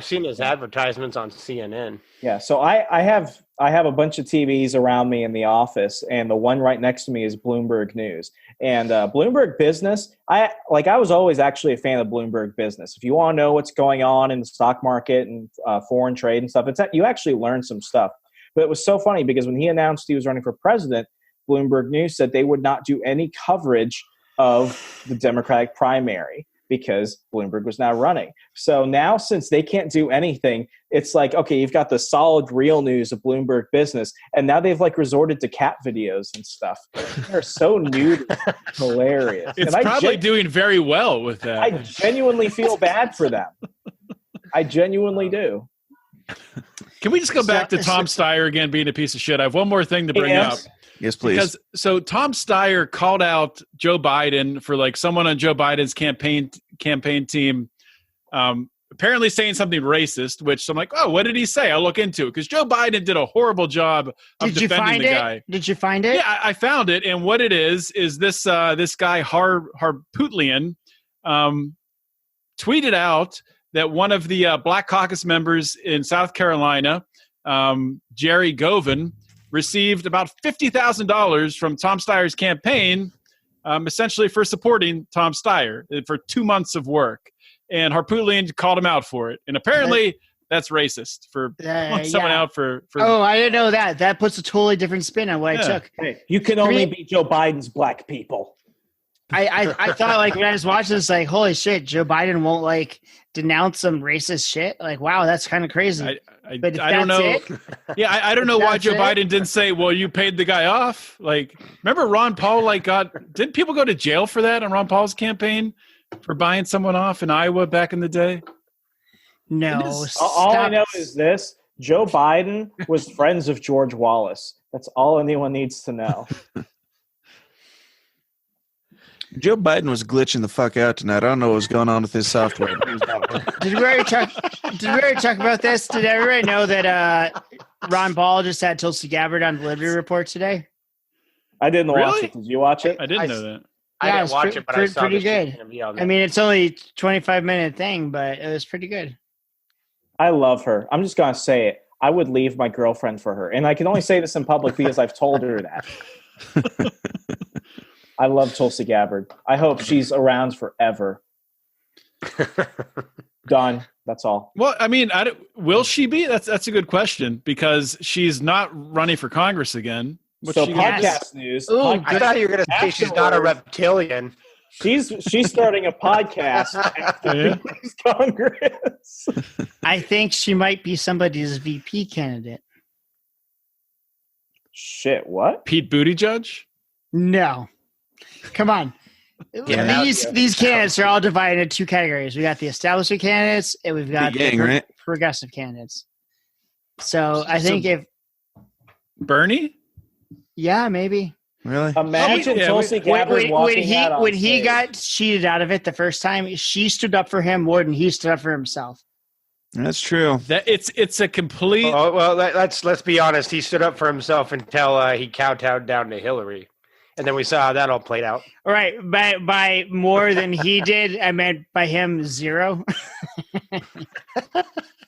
seen his advertisements on CNN.
Yeah, so I have a bunch of TVs around me in the office, and the one right next to me is Bloomberg News. And Bloomberg Business, I was always actually a fan of Bloomberg Business. If you want to know what's going on in the stock market and foreign trade and stuff, you actually learn some stuff. But it was so funny because when he announced he was running for president, Bloomberg News said they would not do any coverage of the Democratic primary because Bloomberg was now running. So now, since they can't do anything, it's like, okay, you've got the solid real news of Bloomberg Business, and now they've resorted to cat videos and stuff. They're so new, hilarious.
It's probably doing very well with that.
I genuinely feel bad for them. I genuinely do.
Can we just go back to Tom Steyer again being a piece of shit? I have one more thing to bring up.
Yes, please.
Because Tom Steyer called out Joe Biden for someone on Joe Biden's campaign team, apparently saying something racist. Which I'm like, oh, what did he say? I'll look into it because Joe Biden did a horrible job of defending the guy.
Did you find it?
Yeah, I found it, and what it is this guy Harpootlian tweeted out that one of the Black Caucus members in South Carolina, Jerry Govan, received about $50,000 from Tom Steyer's campaign, essentially for supporting Tom Steyer for 2 months of work. And Harpootlian called him out for it. And apparently that's racist for calling someone out for.
Oh, I didn't know that. That puts a totally different spin on what I took.
Hey, you can only be Joe Biden's black people.
I thought, like, when I was watching this, like, holy shit, Joe Biden won't, like, denounce some racist shit. Like, wow, that's kind of crazy. But
I don't know. Yeah, I don't know why Joe Biden didn't say, well, you paid the guy off. Like, remember Ron Paul, like, didn't people go to jail for that on Ron Paul's campaign for buying someone off in Iowa back in the day?
No.
All I know is this. Joe Biden was friends of George Wallace. That's all anyone needs to know.
Joe Biden was glitching the fuck out tonight. I don't know what was going on with his software.
Did we already talk about this? Did everybody know that Ron Paul just had Tulsi Gabbard on Delivery Report today?
I didn't watch it. Did you watch it?
I didn't know that.
I didn't watch it, but I saw
pretty good. I mean, it's only a 25-minute thing, but it was pretty good.
I love her. I'm just going to say it. I would leave my girlfriend for her. And I can only say this in public because I've told her that. I love Tulsi Gabbard. I hope she's around forever. Done. That's all.
Well, I mean, will she be? That's a good question because she's not running for Congress again.
So podcast news.
Ooh, I thought you were going to say she's not a reptilian.
She's starting a podcast after Congress.
I think she might be somebody's VP candidate.
Shit, what?
Pete Buttigieg?
No. Come on. These candidates are all divided into two categories. We got the establishment candidates and we've got the progressive candidates. So I think if
Bernie?
Yeah, maybe.
Really?
Imagine Tulsi Gabbard walking out
when he got cheated out of it the first time, she stood up for him more than he stood up for himself.
That's true.
That it's a complete.
Oh, well, let's be honest. He stood up for himself until he kowtowed down to Hillary, and then we saw how that all played out.
All right, by more than he did, I meant by him 0.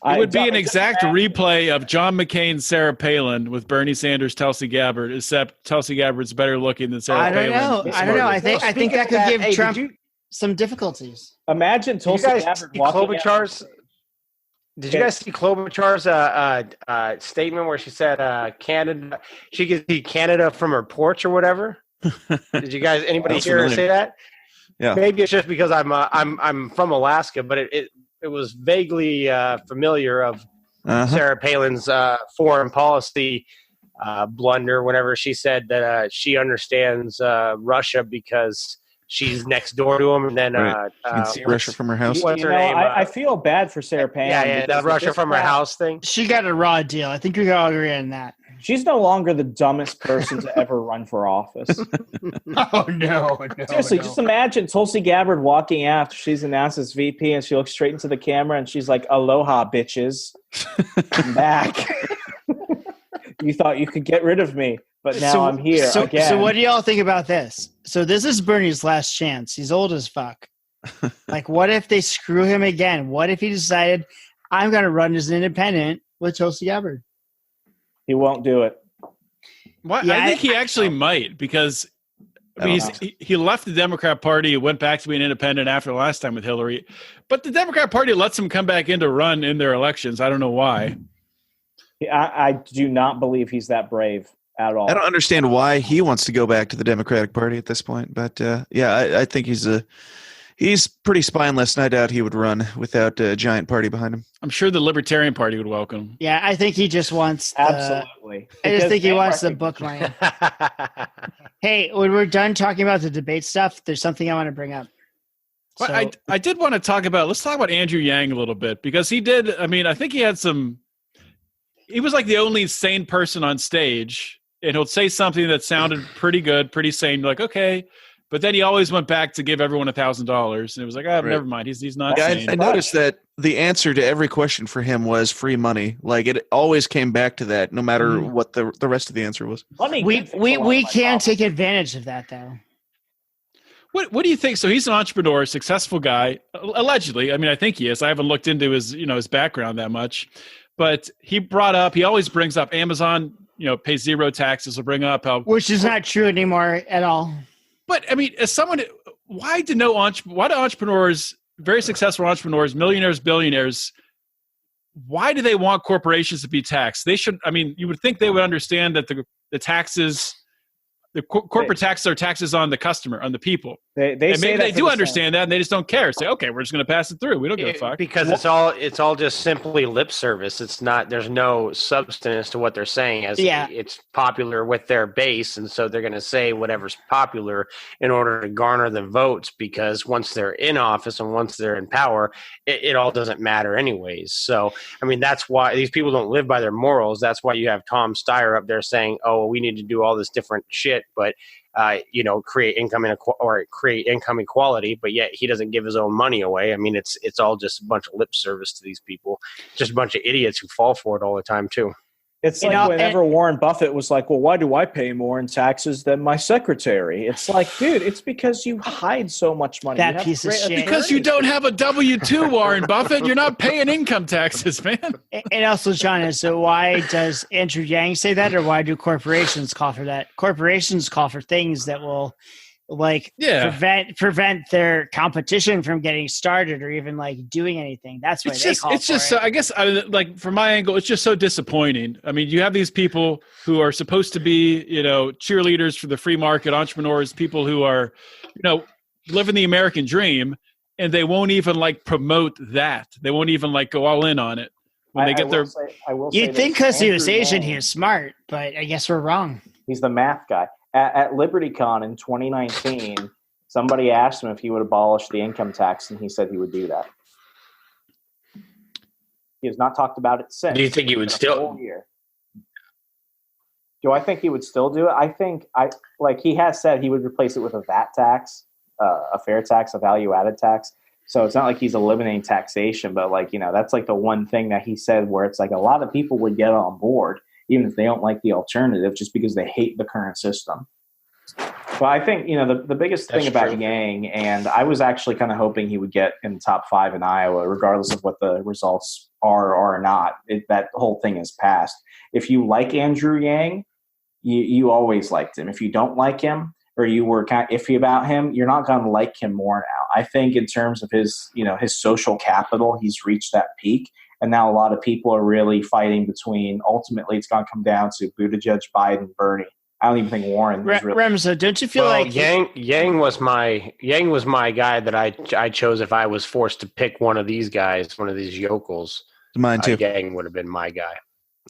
It would be an exact replay of John McCain, Sarah Palin with Bernie Sanders, Tulsi Gabbard, except Tulsi Gabbard's better looking than Sarah Palin.
I don't know. I think that could give Trump some difficulties.
Imagine Tulsi Gabbard walking out.
Did you guys see Klobuchar's statement where she said Canada? She could see Canada from her porch or whatever. Did you guys? Anybody hear her say that?
Yeah.
Maybe it's just because I'm from Alaska, but it was vaguely familiar of Sarah Palin's foreign policy blunder whenever she said that she understands Russia because she's next door to him, and then
you can see Russia from her house.
What's her name?
I feel bad for Sarah Palin.
Yeah, the Russia from her house thing.
She got a raw deal. I think we can all agree on that.
She's no longer the dumbest person to ever run for office.
Oh, no.
Seriously, just imagine Tulsi Gabbard walking out after she's announced as VP and she looks straight into the camera and she's like, aloha, bitches. I'm back. You thought you could get rid of me, but now I'm here again.
So what do y'all think about this? So this is Bernie's last chance. He's old as fuck. Like, what if they screw him again? What if he decided, I'm going to run as an independent with Tulsi Gabbard?
He won't do it.
Well, yeah, I think he actually might because he left the Democrat Party, went back to being independent after the last time with Hillary. But the Democrat Party lets him come back in to run in their elections. I don't know why.
I do not believe he's that brave at all.
I don't understand why he wants to go back to the Democratic Party at this point. But I think he's pretty spineless, and I doubt he would run without a giant party behind him.
I'm sure the Libertarian Party would welcome him.
Yeah, I think he just wants
absolutely.
I just think he wants the book money. Hey, when we're done talking about the debate stuff, there's something I want to bring up.
Well, so, I did want to talk about. Let's talk about Andrew Yang a little bit because he did. I mean, I think he had some. He was like the only sane person on stage, and he'll say something that sounded pretty good, pretty sane. You're like, okay. But then he always went back to give everyone $1,000, and it was like, never mind. He's not sane.
I noticed that the answer to every question for him was free money. Like it always came back to that, no matter what the rest of the answer was.
We can't take advantage of that, though.
What do you think? So he's an entrepreneur, successful guy, allegedly. I mean, I think he is. I haven't looked into his background that much, but he always brings up Amazon. Pays zero taxes. Will bring up
which is not true anymore at all.
But I mean, as someone, why do entrepreneurs, very successful entrepreneurs, millionaires, billionaires, why do they want corporations to be taxed? They should. I mean, you would think they would understand that the taxes, the corporate taxes are taxes on the customer, on the people.
They
and
say
maybe
that
they
for
do
the
understand that, and they just don't care. Say, okay, we're just going to pass it through. We don't give a fuck.
Because it's all just simply lip service. It's not. There's no substance to what they're saying. It's popular with their base, and so they're going to say whatever's popular in order to garner the votes. Because once they're in office and once they're in power, it all doesn't matter anyways. So I mean, that's why these people don't live by their morals. That's why you have Tom Steyer up there saying, "Oh, we need to do all this different shit," but create income equality, but yet he doesn't give his own money away. I mean, it's all just a bunch of lip service to these people, just a bunch of idiots who fall for it all the time too.
It's like whenever Warren Buffett was like, well, why do I pay more in taxes than my secretary? It's like, dude, it's because you hide so much money.
That piece of shit.
Because you don't have a W-2, Warren Buffett. You're not paying income taxes, man.
And also, John, so why does Andrew Yang say that, or why do corporations call for that? Corporations call for things that will prevent their competition from getting started or even like doing anything. That's why it's just
so, I guess like from my angle, it's just so disappointing. I mean, you have these people who are supposed to be, cheerleaders for the free market, entrepreneurs, people who are, living the American dream, and they won't even like promote that. They won't even like go all in on it when they get their.
You'd think because he was Asian, he was smart, but I guess we're wrong.
He's the math guy. At LibertyCon in 2019, somebody asked him if he would abolish the income tax, and he said he would do that. He has not talked about it since.
Do you think he would still?
Do I think he would still do it? I think he has said he would replace it with a VAT tax, a fair tax, a value-added tax. So it's not like he's eliminating taxation, but that's like the one thing that he said where it's like a lot of people would get on board, even if they don't like the alternative, just because they hate the current system. But I think, the biggest thing about Yang, and I was actually kind of hoping he would get in the top 5 in Iowa, regardless of what the results are or not. That whole thing is passed. If you like Andrew Yang, you always liked him. If you don't like him, or you were kind of iffy about him, you're not going to like him more now. I think in terms of his social capital, he's reached that peak. And now a lot of people are really fighting between, ultimately it's going to come down to Buttigieg, Biden, Bernie. I don't even think Warren is really.
Remso, don't you feel like
Yang was my guy that I chose if I was forced to pick one of these guys, one of these yokels.
Mine too.
Yang would have been my guy.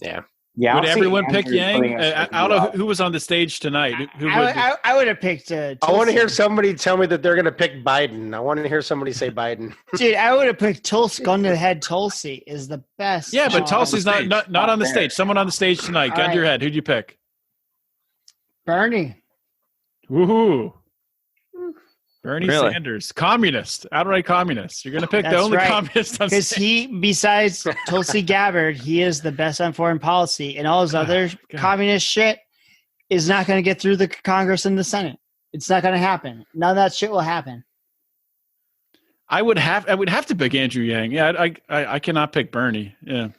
Yeah.
Yeah.
Would everyone pick Yang? Out of who was on the stage tonight?
I would have picked.
I want to hear somebody tell me that they're going to pick Biden. I want to hear somebody say Biden.
Dude, I would have picked Tulsi. Gun to the head, Tulsi is the best.
Yeah, but Tulsi's not on the stage. Someone on the stage tonight. Gun to your head. Who'd you pick?
Bernie.
Woohoo! Bernie Sanders, communist, outright communist. You're going to pick the only communist on stage.
Because besides Tulsi Gabbard, he is the best on foreign policy, and all his other communist shit is not going to get through the Congress and the Senate. It's not going to happen. None of that shit will happen.
I would have to pick Andrew Yang. Yeah, I cannot pick Bernie. Yeah,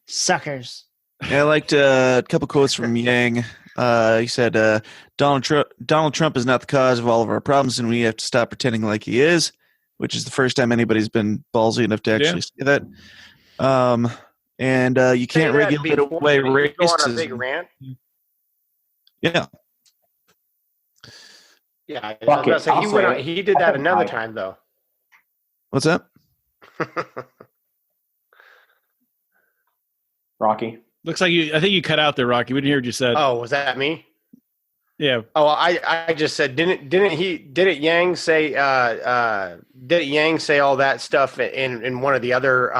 suckers.
Yeah, I liked a couple quotes from Yang. He said, Donald Trump is not the cause of all of our problems, and we have to stop pretending like he is, which is the first time anybody's been ballsy enough to actually say that. And you can't regulate away racism. On a big rant? Yeah.
Yeah, he did that another time, though.
What's that?
Rocky.
Looks like I think you cut out there, Rocky. We didn't hear what you said.
Oh, was that me?
Yeah.
Oh, I just said didn't Yang say all that stuff in one of the other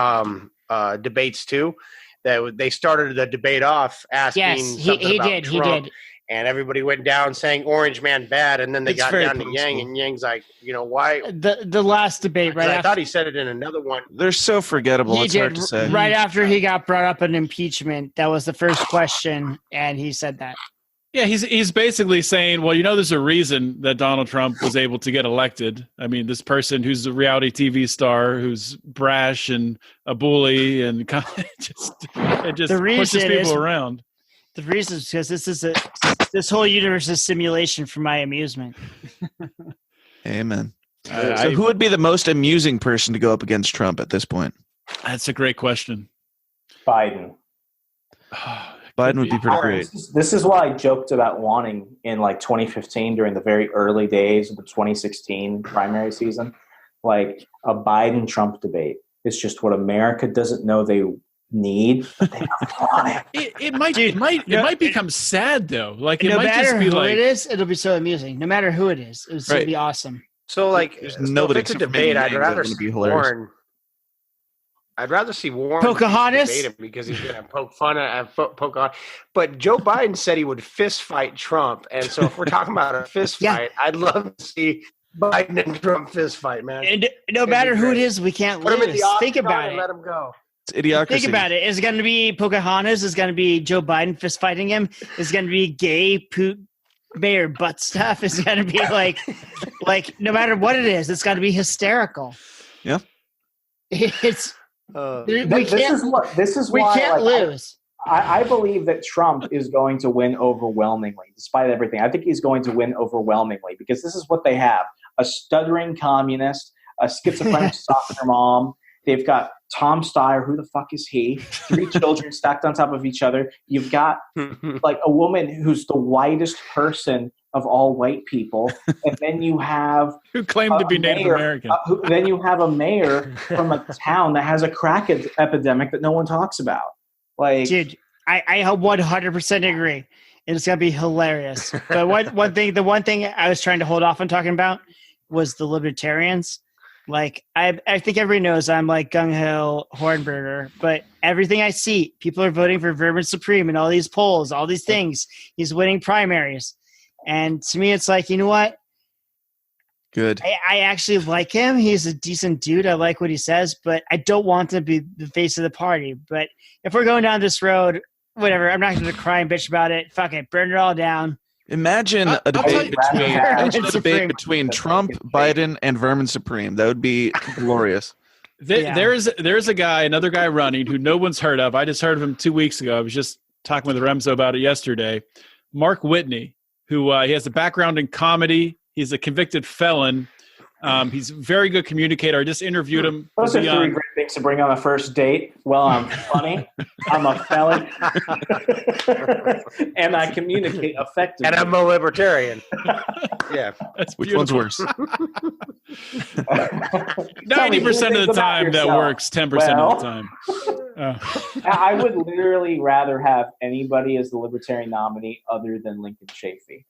debates too? That they started the debate off asking something about Trump, he did. And everybody went down saying Orange Man bad, and then they got down to Yang, and Yang's like, why?
The last debate, right?
I thought he said it in another one.
They're so forgettable. It's hard to say.
Right after he got brought up in impeachment, that was the first question, and he said that.
Yeah, he's basically saying, well, there's a reason that Donald Trump was able to get elected. I mean, this person who's a reality TV star, who's brash and a bully, and just pushes people around.
The reason is because this whole universe is simulation for my amusement.
Amen. So who would be the most amusing person to go up against Trump at this point?
That's a great question.
Biden.
Biden would be pretty great.
This is what I joked about wanting in like 2015 during the very early days of the 2016 primary season. Like a Biden-Trump debate. It's just what America doesn't know they need, but they want it.
It might become sad though. Like it
no
might
matter
just be
who
like
it is, it'll be so amusing. No matter who it is, it's going to be awesome.
So like,
nobody
if it's a debate, I'd rather see Warren. I'd rather see Warren
Pocahontas
debate him because he's going to poke fun at Pocahontas. But Joe Biden said he would fist fight Trump, and so if we're talking about a fist fight, I'd love to see Biden and Trump fist fight, man.
And no matter who it is, we can't lose. Think about it.
Let him go.
It's idiocracy.
Think about it. Is it going to be Pocahontas? Is it going to be Joe Biden fist fighting him? Is it going to be gay mayor butt stuff? Is it going to be like no matter what it is, it's got to be hysterical.
Yeah.
It's
this is
we
why
can't lose.
I believe that Trump is going to win overwhelmingly, despite everything. I think he's going to win overwhelmingly because this is what they have: a stuttering communist, a schizophrenic soccer mom. They've got Tom Steyer. Who the fuck is he? 3 children stacked on top of each other. You've got like a woman who's the whitest person of all white people, and then you have
who claimed to be Native American.
Then you have a mayor from a town that has a crack epidemic that no one talks about. Like,
dude, I 100% agree. It's gonna be hilarious. But the one thing I was trying to hold off on talking about was the libertarians. Like I think everybody knows I'm like gung-ho Hornberger, but everything I see, people are voting for Vermin Supreme in all these polls, all these things. He's winning primaries. And to me, it's like, you know what?
Good.
I actually like him. He's a decent dude. I like what he says, but I don't want to be the face of the party. But if we're going down this road, whatever, I'm not going to cry and bitch about it. Fuck it. Burn it all down.
Imagine a debate between Trump, Biden, and Vermin Supreme. That would be glorious.
There's another guy running who no one's heard of. I just heard of him 2 weeks ago. I was just talking with Remso about it yesterday. Mark Whitney, who he has a background in comedy. He's a convicted felon. He's a very good communicator. I just interviewed him.
Those are 3 great things to bring on the first date. Well, I'm funny, I'm a felon, and I communicate effectively.
And I'm a libertarian. Yeah.
Which one's worse?
90% of the time that works, 10% of the time.
I would literally rather have anybody as the libertarian nominee other than Lincoln Chafee.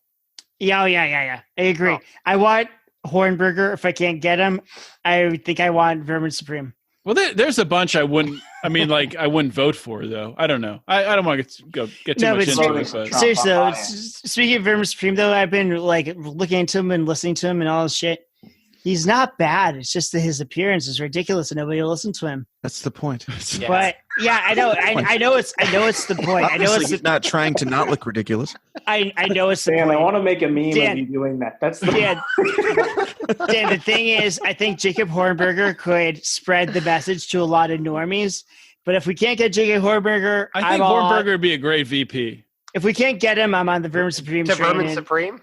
Yeah. I agree. I want Hornberger. If I can't get him, I think I want Vermin Supreme.
Well, there's a bunch I wouldn't vote for, though. I don't know. I don't want to get too much into it. But.
Seriously, though, speaking of Vermin Supreme, though, I've been like looking into him and listening to him and all this shit. He's not bad. It's just that his appearance is ridiculous and nobody will listen to him.
That's the point.
Yeah. But yeah, I know it's the point. I know it's
not trying to not look ridiculous.
I know it's the
Dan,
point.
I want to make a meme of you doing that. That's the
Dan, the thing is, I think Jacob Hornberger could spread the message to a lot of normies. But if we can't get Jacob Hornberger,
I think Hornberger would be a great VP.
If we can't get him, I'm on the Vermin Supreme train.
Vermin Supreme?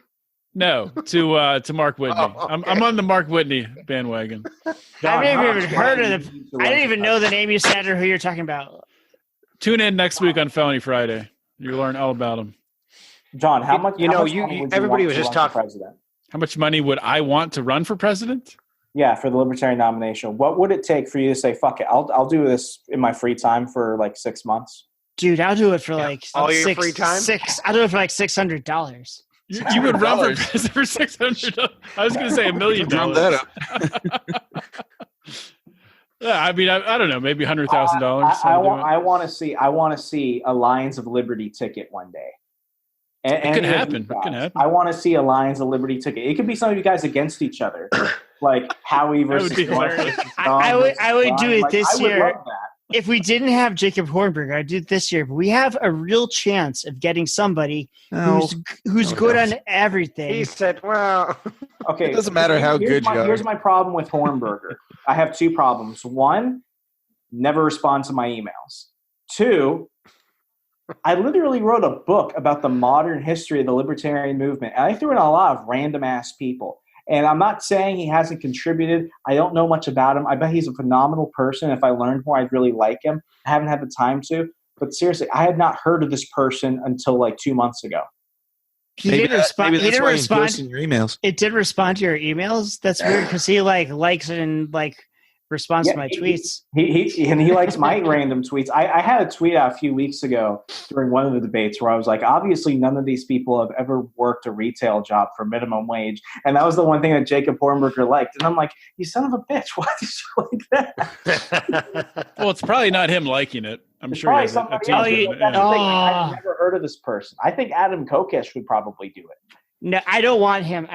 No, to Mark Whitney.
Okay.
I'm on the Mark Whitney bandwagon.
I've never even heard of them. I didn't even know the name you said or who you're talking about.
Tune in next week on Felony Friday. You'll learn all about him.
John, how much?
Everybody was just talking.
How much money would I want to run for president?
Yeah, for the libertarian nomination. What would it take for you to say, "Fuck it, I'll do this in my free time for like 6 months"?
Dude, I'll do it for like
all your free time.
I'll do it for like $600.
You would run for president for $600. I was going to say $1 million.
Drum that up.
Yeah, I mean, I don't know, maybe $100,000.
I want to see a Lions of Liberty ticket one day.
It can happen.
I want to see a Lions of Liberty ticket. It could be some of you guys against each other, like Howie versus.
I would do it this year.
I would love that.
If we didn't have Jacob Hornberger, I'd do it this year. But we have a real chance of getting somebody who's good on everything.
He said, "Well,
okay."
It doesn't matter how good you are.
Here's my problem with Hornberger. I have 2 problems. 1, never respond to my emails. 2, I literally wrote a book about the modern history of the libertarian movement, and I threw in a lot of random ass people. And I'm not saying he hasn't contributed. I don't know much about him. I bet he's a phenomenal person. If I learned more, I'd really like him. I haven't had the time to. But seriously, I had not heard of this person until like 2 months ago.
He didn't respond. He didn't respond
in your emails.
It did respond to your emails. That's weird because he likes it and responds to my tweets.
He likes my random tweets. I had a tweet out a few weeks ago during one of the debates where I was like, obviously none of these people have ever worked a retail job for minimum wage. And that was the one thing that Jacob Hornberger liked. And I'm like, you son of a bitch, why did you like that?
Well, it's probably not him liking it. I'm sure
probably somebody else. I've never heard of this person. I think Adam Kokesh would probably do it.
No, I don't want him.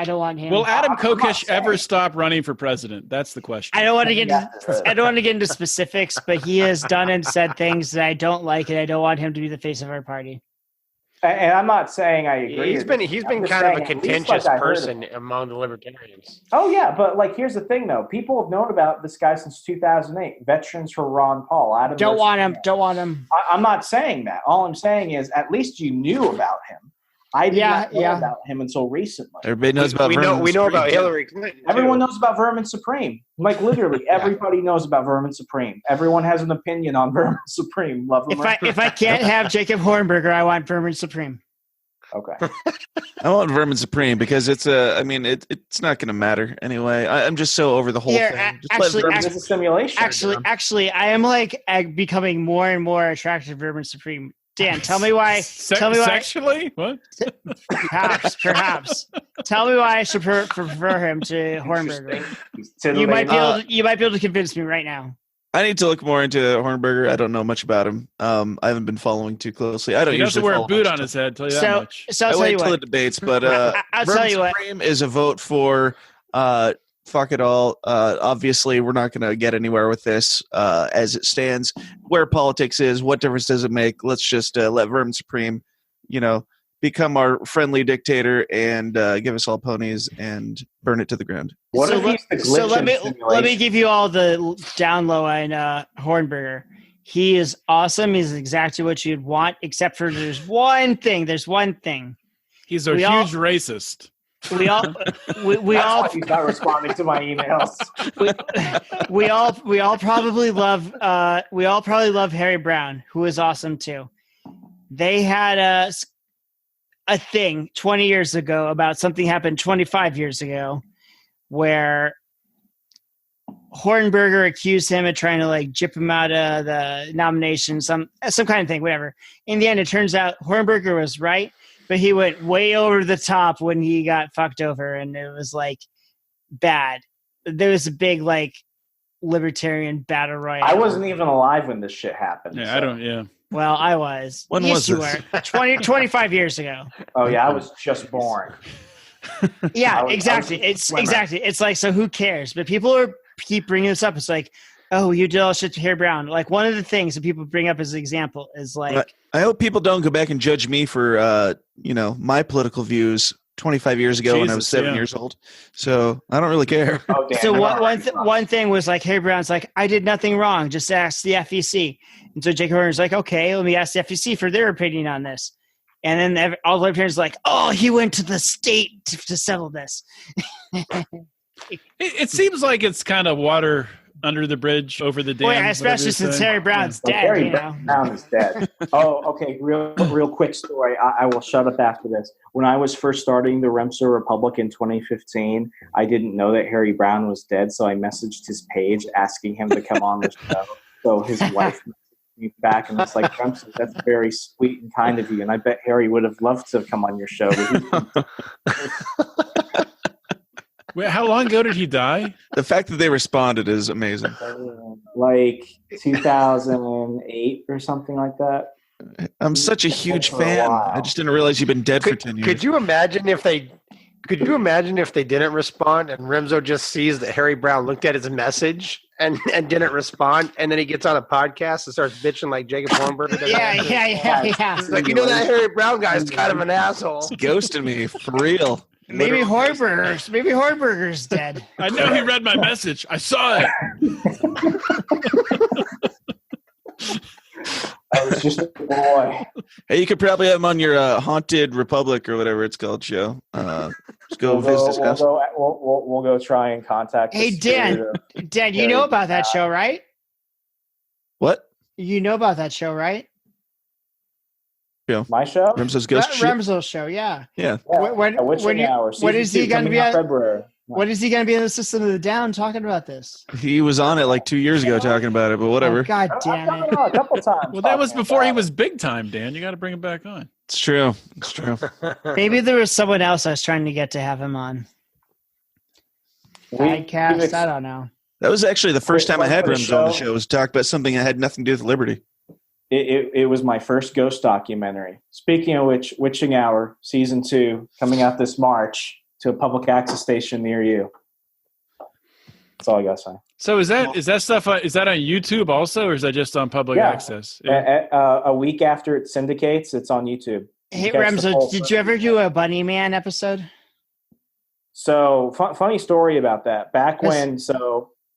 Will Adam Kokesh ever stop running for president? That's the question.
I don't want to get into specifics, but he has done and said things that I don't like, and I don't want him to be the face of our party.
And I'm not saying I agree.
He's been kind of a contentious person among the libertarians.
Oh yeah, but here's the thing though: people have known about this guy since 2008. Veterans for Ron Paul. Adam
don't want him.
I'm not saying that. All I'm saying is at least you knew about him. I did not know about him until recently.
Everybody knows about Vermin
we know about Hillary Clinton.
Everyone knows about Vermin Supreme. Literally, everybody knows about Vermin Supreme. Everyone has an opinion on Vermin Supreme. Love them.
If I can't have Jacob Hornberger, I want Vermin Supreme.
Okay.
I want Vermin Supreme because it's it's not going to matter anyway. I'm just so over the whole thing.
It's a simulation.
Actually, I am becoming more and more attracted to Vermin Supreme. Dan, tell me why.
Sexually? What?
Perhaps. Tell me why I should prefer him to Hornberger. You might be able to convince me right now.
I need to look more into Hornberger. I don't know much about him. I haven't been following too closely. I don't
he
usually
wear a boot on his head. Tell you that much.
So
I wait till the debates, but
I'll tell you what.
Supreme is a vote for fuck it all. Obviously, we're not going to get anywhere with this as it stands. Where politics is, what difference does it make? Let's just let Vermin Supreme, become our friendly dictator and give us all ponies and burn it to the ground.
Let me give you all the down low on Hornberger. He is awesome. He's exactly what you'd want, except for there's one thing.
He's a huge racist.
We all
he's not responding to my emails.
we all probably love Harry Brown, who is awesome too. They had a thing 20 years ago about something happened 25 years ago where Hornberger accused him of trying to gyp him out of the nomination, some kind of thing, whatever. In the end, it turns out Hornberger was right, but he went way over the top when he got fucked over, and it was bad. There was a big libertarian battle royale.
I wasn't even alive when this shit happened.
Yeah, so. I don't. Yeah.
Well, I was.
When was
you
this?
were 25 years ago.
Oh yeah, I was just born.
Yeah, exactly. It's so who cares? But people keep bringing this up. It's oh, you did all shit to Harry Brown. One of the things that people bring up as an example is
I hope people don't go back and judge me for my political views 25 years ago when I was 7 years old. So I don't really care.
Oh, damn,
so one thing was Harry Brown's I did nothing wrong. Just ask the FEC. And so Jake Horner's okay, let me ask the FEC for their opinion on this. And then all the libertarians oh, he went to the state to settle this.
It seems like it's kind of water under the bridge, over the dam.
Boy, especially since Harry Brown's dead.
Harry Brown is dead. Oh, okay. Real quick story. I will shut up after this. When I was first starting the Remso Republic in 2015, I didn't know that Harry Brown was dead, so I messaged his page asking him to come on the show. So his wife messaged me back and was Remso, that's very sweet and kind of you. And I bet Harry would have loved to come on your show.
Wait, how long ago did he die?
The fact that they responded is amazing.
2008 or something like that.
I'm such a huge fan. I just didn't realize you've been dead for 10 years.
Could you imagine if they didn't respond and Remso just sees that Harry Brown looked at his message and didn't respond, and then he gets on a podcast and starts bitching like Jacob Hornberger?
Yeah.
He's that Harry Brown guy is kind of an asshole.
He's ghosting me for real.
Maybe Hornberger's dead.
I know he read my message. I saw it.
I was just a boy.
Hey, you could probably have him on your Haunted Republic or whatever it's called show. Just go visit his house.
We'll go try and contact.
Hey, Dan, you know about that show, right?
What?
You know about that show, right?
Yeah.
My show?
Remso's Ghost Show?
Remso's show, yeah.
What
is he going to be
on February?
What is he going to be in the System of the Down talking about this?
He was on it like 2 years ago talking about it, but whatever.
Oh, God damn it.
A couple times.
Well, that was before he was big time, Dan. You got to bring him back on.
It's true. It's true.
Maybe there was someone else I was trying to get to have him on. I don't know.
That was actually the first time I had Remso on the show, was to talk about something that had nothing to do with Liberty.
It was my first ghost documentary. Speaking of which, Witching Hour, Season 2, coming out this March to a public access station near you. That's all I got to say.
So is that stuff? Is that on YouTube also, or is that just on public access?
Yeah. A week after it syndicates, it's on YouTube.
Hey, Remso, did you ever do a Bunny Man episode?
So funny story about that. Back when,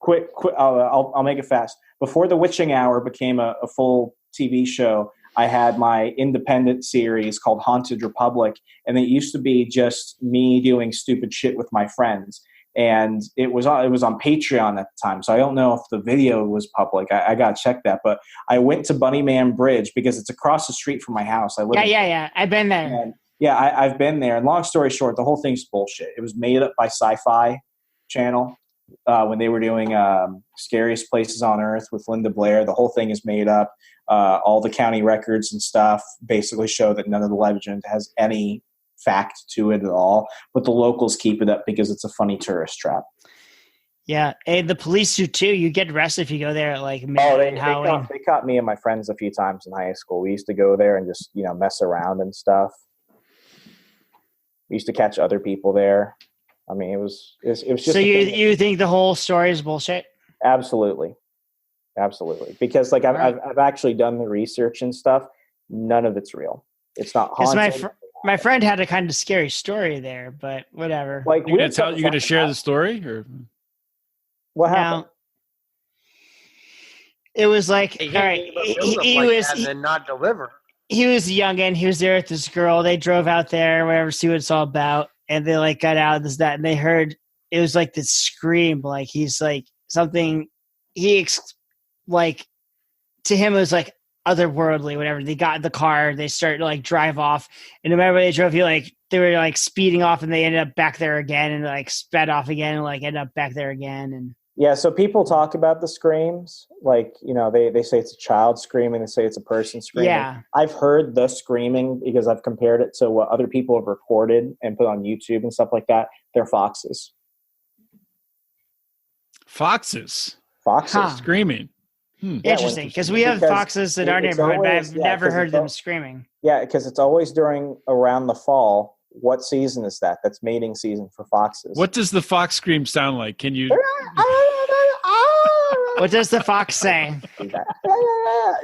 quick, I'll make it fast. Before the Witching Hour became a full TV show, I had my independent series called Haunted Republic, and it used to be just me doing stupid shit with my friends. And it was on Patreon at the time, so I don't know if the video was public. I gotta check that. But I went to Bunnyman Bridge because it's across the street from my house. I've
been there.
I've been there. And long story short, the whole thing's bullshit. It was made up by Sci-Fi Channel when they were doing Scariest Places on Earth with Linda Blair. The whole thing is made up. All the county records and stuff basically show that none of the legend has any fact to it at all, but the locals keep it up because it's a funny tourist trap.
Yeah, and the police do too. You get arrested if you go there at like midnight.
They caught me and my friends a few times in high school. We used to go there and just mess around and stuff. We used to catch other people there. I mean, it was just.
So you think the whole story is bullshit?
Absolutely, because like I've actually done the research and stuff. None of it's real. It's not haunted.
My friend had a kind of scary story there, but whatever.
Like, you gonna share the story, or
what happened?
It was like, all right,
not deliver.
He was a youngin'. He was there with this girl. They drove out there, whatever, see what it's all about, and they like got out of this, that, and they heard it was like this scream, like he's like something. Like to him, it was like otherworldly, whatever. They got in the car, they started to like drive off, and no matter where they drove, they were like speeding off, and they ended up back there again, and like sped off again, and like ended up back there again. And
yeah, so people talk about the screams, like they say it's a child screaming, they say it's a person screaming.
Yeah,
I've heard the screaming because I've compared it to what other people have recorded and put on YouTube and stuff like that. They're foxes.
Foxes screaming.
Interesting, because we have foxes in our neighborhood, but I've never heard them screaming.
Yeah, because it's always around the fall. What season is that? That's mating season for foxes.
What does the fox scream sound like? Can you?
What does the fox say?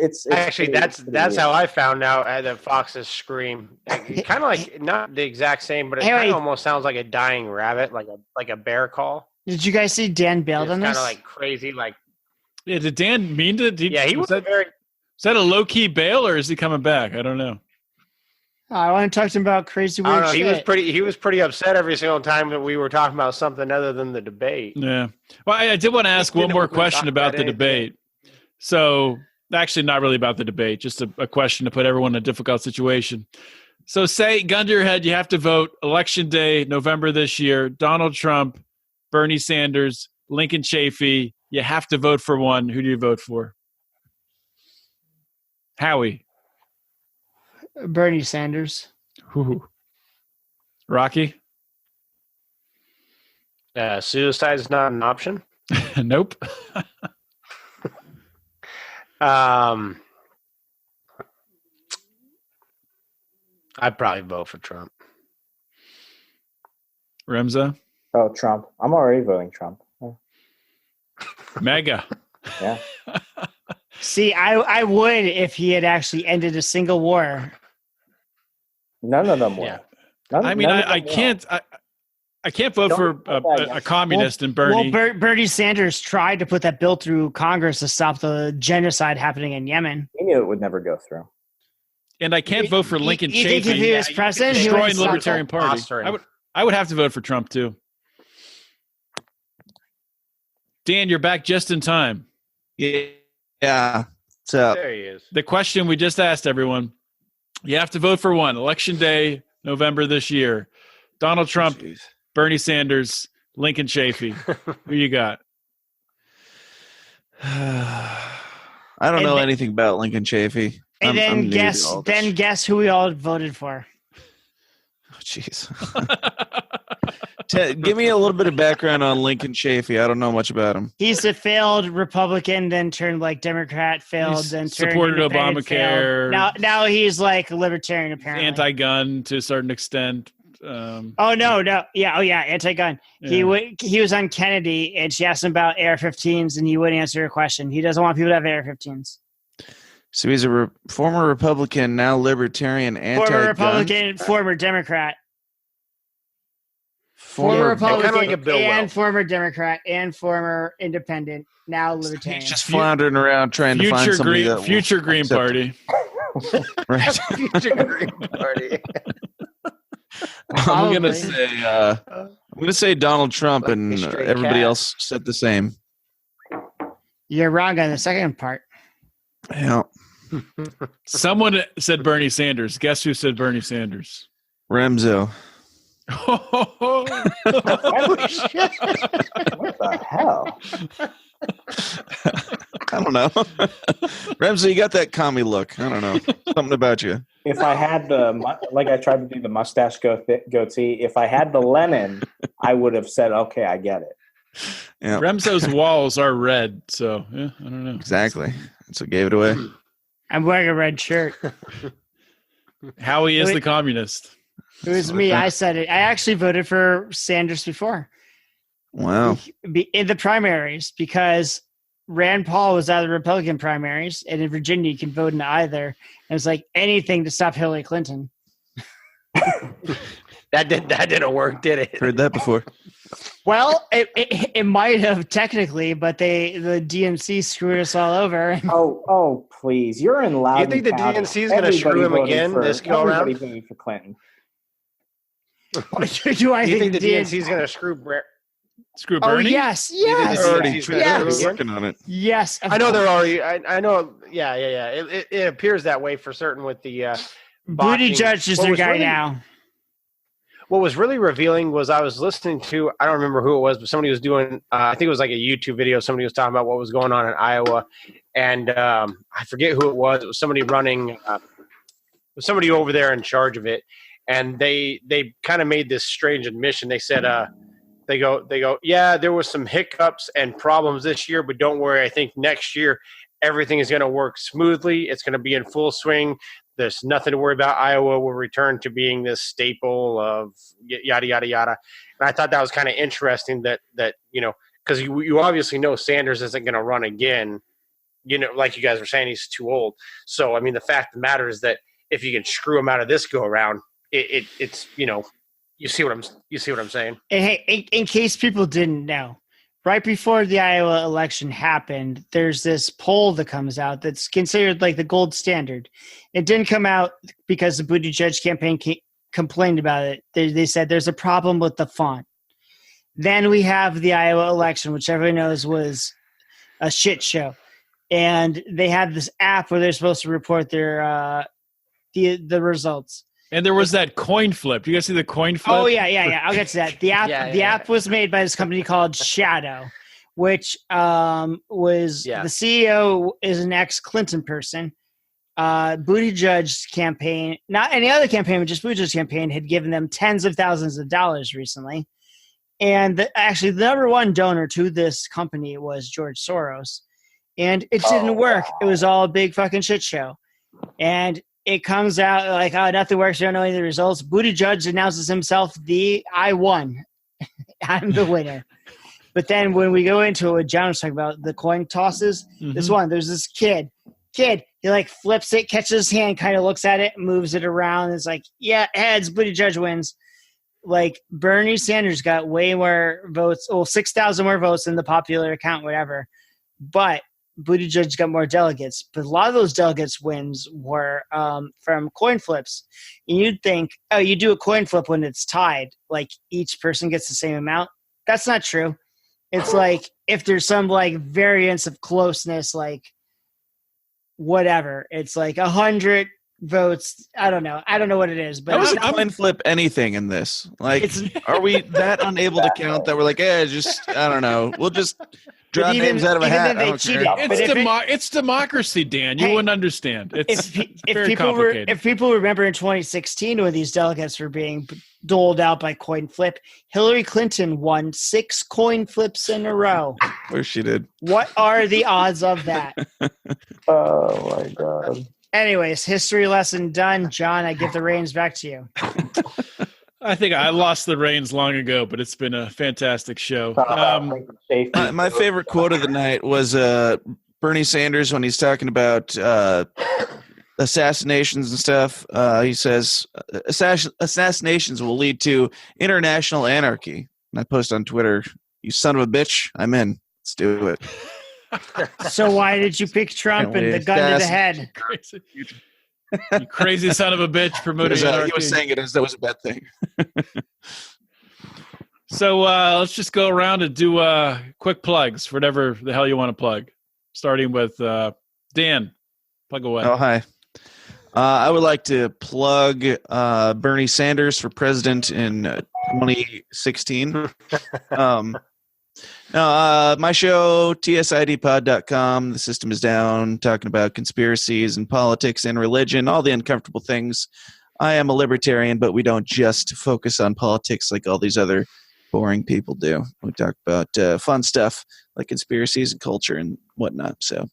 It's
actually that's how I found out that foxes scream. Kind of like not the exact same, but it kind of almost sounds like a dying rabbit, like a bear call.
Did you guys see Dan bailed on this?
Kind of like crazy, like.
Yeah, did Dan mean to?
He was very.
Is that a low key bail, or is he coming back? I don't know.
I want to talk to him about crazy weird shit.
He was pretty upset every single time that we were talking about something other than the debate.
Yeah. Well, I did want to ask one more question about the debate. So, actually, not really about the debate, just a question to put everyone in a difficult situation. So, say, gun to your head, you have to vote Election Day, November this year, Donald Trump, Bernie Sanders, Lincoln Chafee. You have to vote for one. Who do you vote for? Howie.
Bernie Sanders.
Ooh. Rocky?
Suicide is not an option?
Nope.
I'd probably vote for Trump.
Remso?
Oh, Trump. I'm already voting Trump.
Mega.
Yeah.
See, I would if he had actually ended a single war.
None of them were.
Yeah.
I can't vote for a communist in Bernie.
Well, Bernie Sanders tried to put that bill through Congress to stop the genocide happening in Yemen.
He knew it would never go through.
And I can't vote for Lincoln Chafee.
You think if he was president,
destroying the Libertarian Party? I would have to vote for Trump too. Dan, you're back just in time.
Yeah. So
there he is.
The question we just asked everyone: you have to vote for one. Election Day, November this year. Donald Trump, Bernie Sanders, Lincoln Chafee. Who you got?
I don't know anything about Lincoln Chafee.
And then guess who we all voted for.
Oh, jeez. Give me a little bit of background on Lincoln Chafee. I don't know much about him.
He's a failed Republican, then turned like Democrat, then turned
supported Obamacare.
Now he's like a libertarian, apparently.
Anti-gun to a certain extent.
No. Yeah, anti-gun. Yeah. He was on Kennedy, and she asked him about AR-15s, and he wouldn't answer her question. He doesn't want people to have AR-15s.
So he's a former Republican, now libertarian, anti-gun.
Former Republican, former Democrat. Former Republican and former Democrat and former independent, now libertarian.
He's just floundering around trying to find somebody that
future Green Party.
Right.
Future Green Party.
I'm gonna say Donald Trump, and everybody else said the same.
You're wrong on the second part.
Yeah.
Someone said Bernie Sanders. Guess who said Bernie Sanders?
Remso.
What the hell?
I don't know. Remso, you got that commie look. I don't know. Something about you.
If I had I tried to do the mustache goatee, if I had the Lenin, I would have said, okay, I get it.
Yeah.
Remso's walls are red, so yeah, I don't know.
Exactly. That's what gave it away.
I'm wearing a red shirt.
Howie is the communist.
It was me. I said it. I actually voted for Sanders before.
Wow.
In the primaries, because Rand Paul was out of the Republican primaries, and in Virginia you can vote in either. And it's like anything to stop Hillary Clinton.
That didn't work, did it?
Heard that before.
Well, it might have technically, but the DNC screwed us all over.
Oh, please! You're in Loudoun.
You think the DNC is going to screw him again this go around?
Everybody voted for Clinton.
Do I
think the DNC is going to screw Bernie?
Oh yes.
They're working on it.
Yes,
I know they're already. I know. Yeah. It appears that way for certain with the
Buttigieg is their guy now.
What was really revealing was I was listening to, I don't remember who it was, but somebody was doing, I think it was like a YouTube video. Somebody was talking about what was going on in Iowa. And I forget who it was. It was somebody running, somebody over there in charge of it. And they kind of made this strange admission. They said, they go, yeah, there was some hiccups and problems this year, but don't worry. I think next year everything is going to work smoothly. It's going to be in full swing. There's nothing to worry about. Iowa will return to being this staple of yada, yada, yada. And I thought that was kind of interesting that because you obviously know Sanders isn't going to run again. Like you guys were saying, he's too old. So, I mean, the fact of the matter is that if you can screw him out of this go around, it's you see what I'm saying?
And hey, in case people didn't know, right before the Iowa election happened, there's this poll that comes out that's considered like the gold standard. It didn't come out because the Buttigieg campaign complained about it. They said there's a problem with the font. Then we have the Iowa election, which everyone knows was a shit show. And they had this app where they're supposed to report their the results.
And there was that coin flip. You guys see the coin flip?
Oh, yeah. I'll get to that. The app was made by this company called Shadow, which was the CEO is an ex-Clinton person. Buttigieg's campaign, not any other campaign, but just Buttigieg's campaign, had given them tens of thousands of dollars recently. And actually, the number one donor to this company was George Soros. And it didn't work. It was all a big fucking shit show. And it comes out like, oh, nothing works. You don't know any of the results. Buttigieg announces himself I won. I'm the winner. But then when we go into what John was talking about, the coin tosses, there's this kid, he like flips it, catches his hand, kind of looks at it, moves it around. It's like, yeah, heads, Buttigieg wins. Like Bernie Sanders got way more votes, 6,000 more votes than the popular account, whatever. But Buttigieg got more delegates, but a lot of those delegates wins were from coin flips. And you'd think, oh, you do a coin flip when it's tied, like each person gets the same amount. That's not true. It's like if there's some like variance of closeness, like whatever, it's like 100 votes. I don't know what it is, but
I wasn't coin flip anything in this. Like, are we that unable to count that we're like, just I don't know. We'll just draw names out of a hat.
It's democracy, Dan. You wouldn't understand. It's very complicated.
If people remember in 2016 when these delegates were being doled out by coin flip, Hillary Clinton won 6 coin flips in a row.
Where she did.
What are the odds of that?
Oh my God.
Anyways, history lesson done. John, I give the reins back to you.
I think I lost the reins long ago, but it's been a fantastic show.
My favorite quote of the night was Bernie Sanders when he's talking about assassinations and stuff. He says, assassinations will lead to international anarchy. And I post on Twitter, you son of a bitch, I'm in. Let's do it.
So why did you pick Trump and the gun to the head?
You crazy son of a bitch promoting anarchy.
He was saying it as that was a bad thing.
So let's just go around and do quick plugs for whatever the hell you want to plug. Starting with Dan. Plug away.
Oh, hi. I would like to plug Bernie Sanders for president in 2016. My show, tsidpod.com. The system is down, talking about conspiracies and politics and religion, all the uncomfortable things. I am a libertarian, but we don't just focus on politics like all these other boring people do. We talk about fun stuff like conspiracies and culture and whatnot. So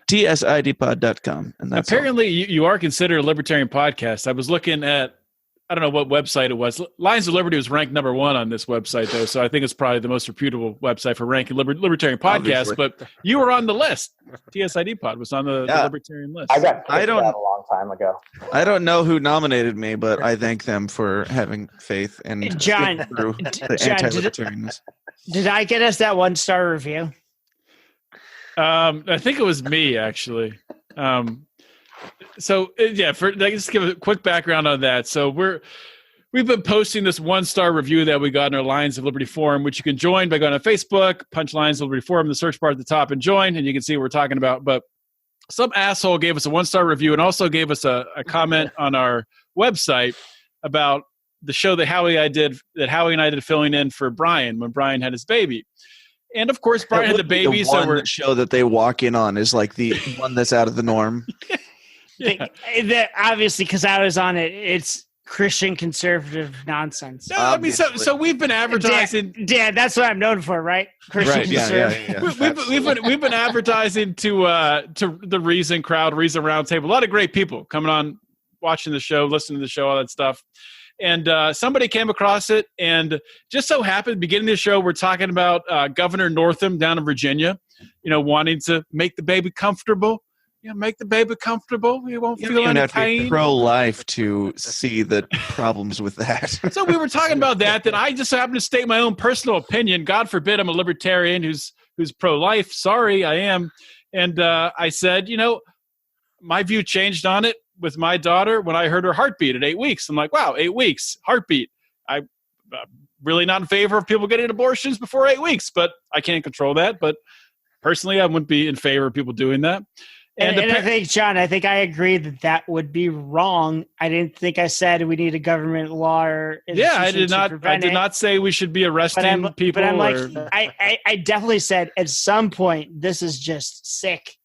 tsidpod.com. And that's
apparently you are considered a libertarian podcast. I was looking at, I don't know what website it was. Lions of Liberty was ranked number 1 on this website, though, so I think it's probably the most reputable website for ranking libertarian podcasts. Obviously. But you were on the list. TSID Pod was on the libertarian list.
I got picked out a long time ago.
I don't know who nominated me, but I thank them for having faith and
John,
anti-libertarianness.
Did I get us that 1-star review?
I think it was me, actually. So just give a quick background on that. So we've been posting this 1-star review that we got in our Lions of Liberty forum, which you can join by going to Facebook, punch Lions of Liberty forum, the search bar at the top, and join, and you can see what we're talking about. But some asshole gave us a 1-star review and also gave us a comment on our website about the show that Howie and I did filling in for Brian when Brian had his baby. And of course, Brian had the baby.
So the show that they walk in on is like the one that's out of the norm.
Obviously, because I was on it, it's Christian conservative nonsense.
No, I mean, so we've been advertising.
Dan, that's what I'm known for, right? Christian conservative.
Yeah. We've been advertising to the Reason crowd, Reason Roundtable. A lot of great people coming on, watching the show, listening to the show, all that stuff. And somebody came across it, and just so happened, beginning of the show, we're talking about Governor Northam down in Virginia, wanting to make the baby comfortable. Make the baby comfortable. You won't feel any pain.
To be pro-life to see the problems with that.
So we were talking about that. Then I just happened to state my own personal opinion. God forbid I'm a libertarian who's pro-life. Sorry, I am. And I said, my view changed on it with my daughter when I heard her heartbeat at 8 weeks. I'm like, wow, 8 weeks, heartbeat. I'm really not in favor of people getting abortions before 8 weeks, but I can't control that. But personally, I wouldn't be in favor of people doing that.
And I think, John, I agree that would be wrong. I didn't think I said we need a government law or
I did not say we should be arresting people.
But I'm I definitely said at some point this is just sick.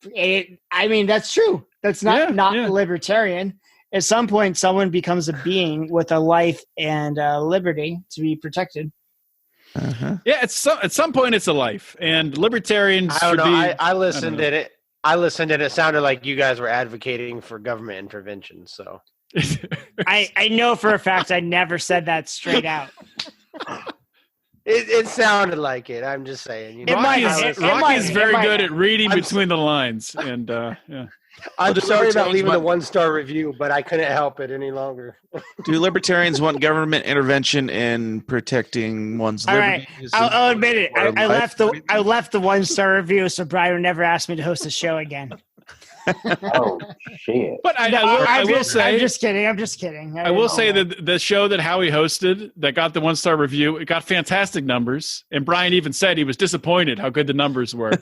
That's true. That's not libertarian. At some point, someone becomes a being with a life and liberty to be protected.
Uh-huh. Yeah, at some point it's a life, and libertarians.
I don't know. I listened at it. It sounded like you guys were advocating for government intervention. So
I know for a fact I never said that straight out.
It sounded like it. I'm just saying.
Rocky is very good at reading between the lines, and yeah.
I'm sorry about leaving the 1-star review, but I couldn't help it any longer.
Do libertarians want government intervention in protecting one's liberty?
Right. I'll admit it. I left the 1-star review, so Brian would never ask me to host a show again.
Oh shit!
But I will say,
I'm just kidding.
I will say that the show that Howie hosted that got the 1-star review, it got fantastic numbers, and Brian even said he was disappointed how good the numbers were.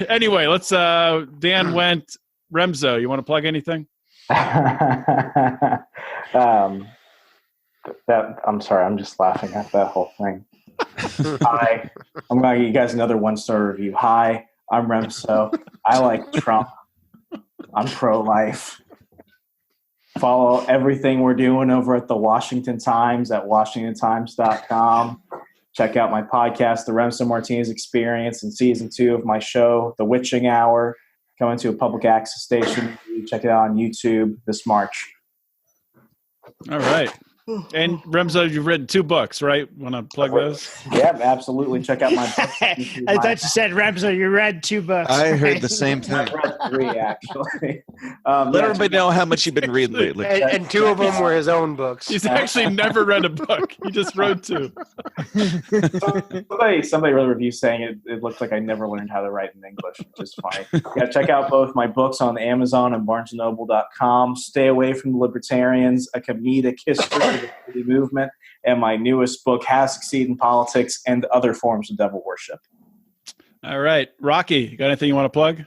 Anyway, let's. Dan went. Remso, you want to plug anything?
I'm sorry. I'm just laughing at that whole thing. Hi, I'm going to give you guys another 1-star review. Hi, I'm Remso. I like Trump. I'm pro-life. Follow everything we're doing over at the Washington Times at WashingtonTimes.com. Check out my podcast, The Remso Martinez Experience, and season 2 of my show, The Witching Hour, coming to a public access station. Check it out on YouTube this March.
All right. And Remso, you've written 2 books, right? Want to plug those?
Yeah, absolutely. Check out my book.
I thought you said, Remso, you read 2 books.
I heard the same thing.
I read 3, actually.
Let everybody know how much you've been reading lately.
And 2 of them were his own books.
He's actually never read a book. He just wrote 2.
Somebody wrote a review saying it looked like I never learned how to write in English, which is funny. Yeah, check out both my books on Amazon and BarnesandNoble.com. Stay away from the libertarians, a comedic history of the movement, and my newest book, How to Succeed in Politics and Other Forms of Devil Worship.
All right. Rocky, you got anything you want to plug?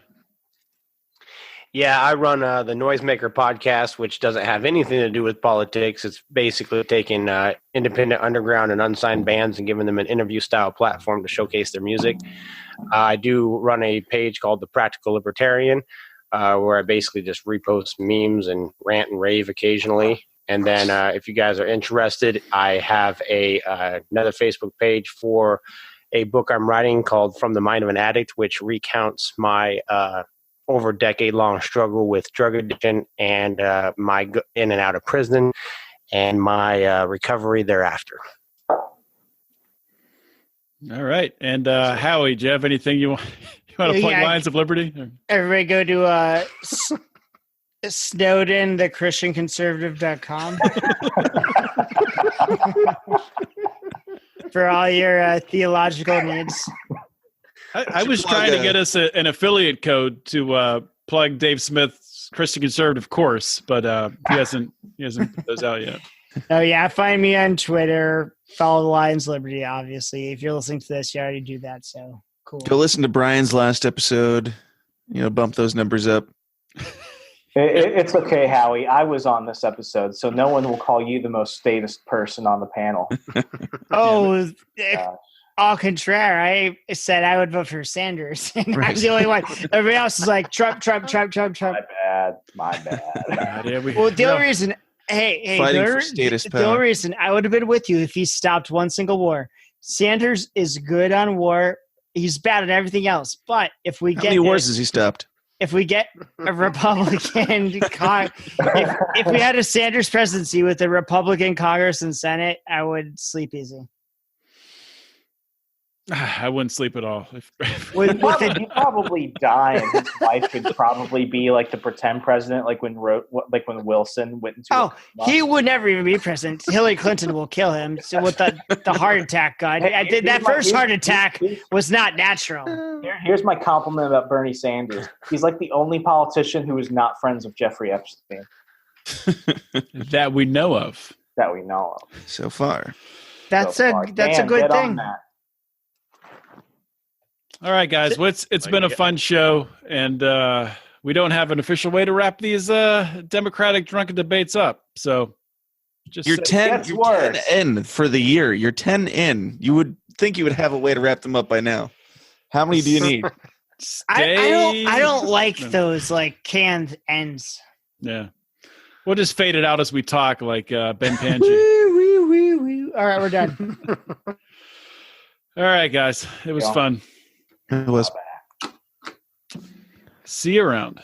Yeah, I run the Noisemaker podcast, which doesn't have anything to do with politics. It's basically taking independent underground and unsigned bands and giving them an interview-style platform to showcase their music. I do run a page called The Practical Libertarian, where I basically just repost memes and rant and rave occasionally. And then if you guys are interested, I have another Facebook page for a book I'm writing called From the Mind of an Addict, which recounts my over decade-long struggle with drug addiction and my in and out of prison and my recovery thereafter.
All
right. And Howie, do you have anything you want to plug? Lions of Liberty?
Everybody go to Snowdon, thechristianconservative.com for all your theological needs.
I was trying to get us an affiliate code to plug Dave Smith's Christian Conservative course, but he hasn't put those out yet.
Oh yeah, find me on Twitter. Follow the Lions Liberty. Obviously, if you're listening to this, you already do that. So cool.
Go listen to Brian's last episode. Bump those numbers up.
It's okay, Howie. I was on this episode, so no one will call you the most statist person on the panel.
Au contraire, I said I would vote for Sanders, and right. I'm the only one. Everybody else is like Trump. My bad. The only reason, the only reason I would have been with you if he stopped one single war. Sanders is good on war. He's bad at everything else. But if we
How many wars has he stopped?
If we get a Republican, if we had a Sanders presidency with a Republican Congress and Senate, I would sleep easy.
I wouldn't sleep at all.
He'd probably die, and his wife could probably be like the pretend president, like when Wilson went into.
He would never even be president. Hillary Clinton will kill him. So with the heart attack, God, that first heart attack was not natural.
Here's my compliment about Bernie Sanders. He's like the only politician who is not friends with Jeffrey Epstein.
That we know of.
So far.
That's a good thing.
All right, guys. It's been a fun show, and we don't have an official way to wrap these Democratic drunken debates up. So
you're 10 in for the year. You're 10 in. You would think you would have a way to wrap them up by now. How many do you need?
I don't like those like canned ends.
Yeah. We'll just fade it out as we talk, like Ben Panji.
All right, we're done.
All right, guys. It was fun.
It was.
See you around.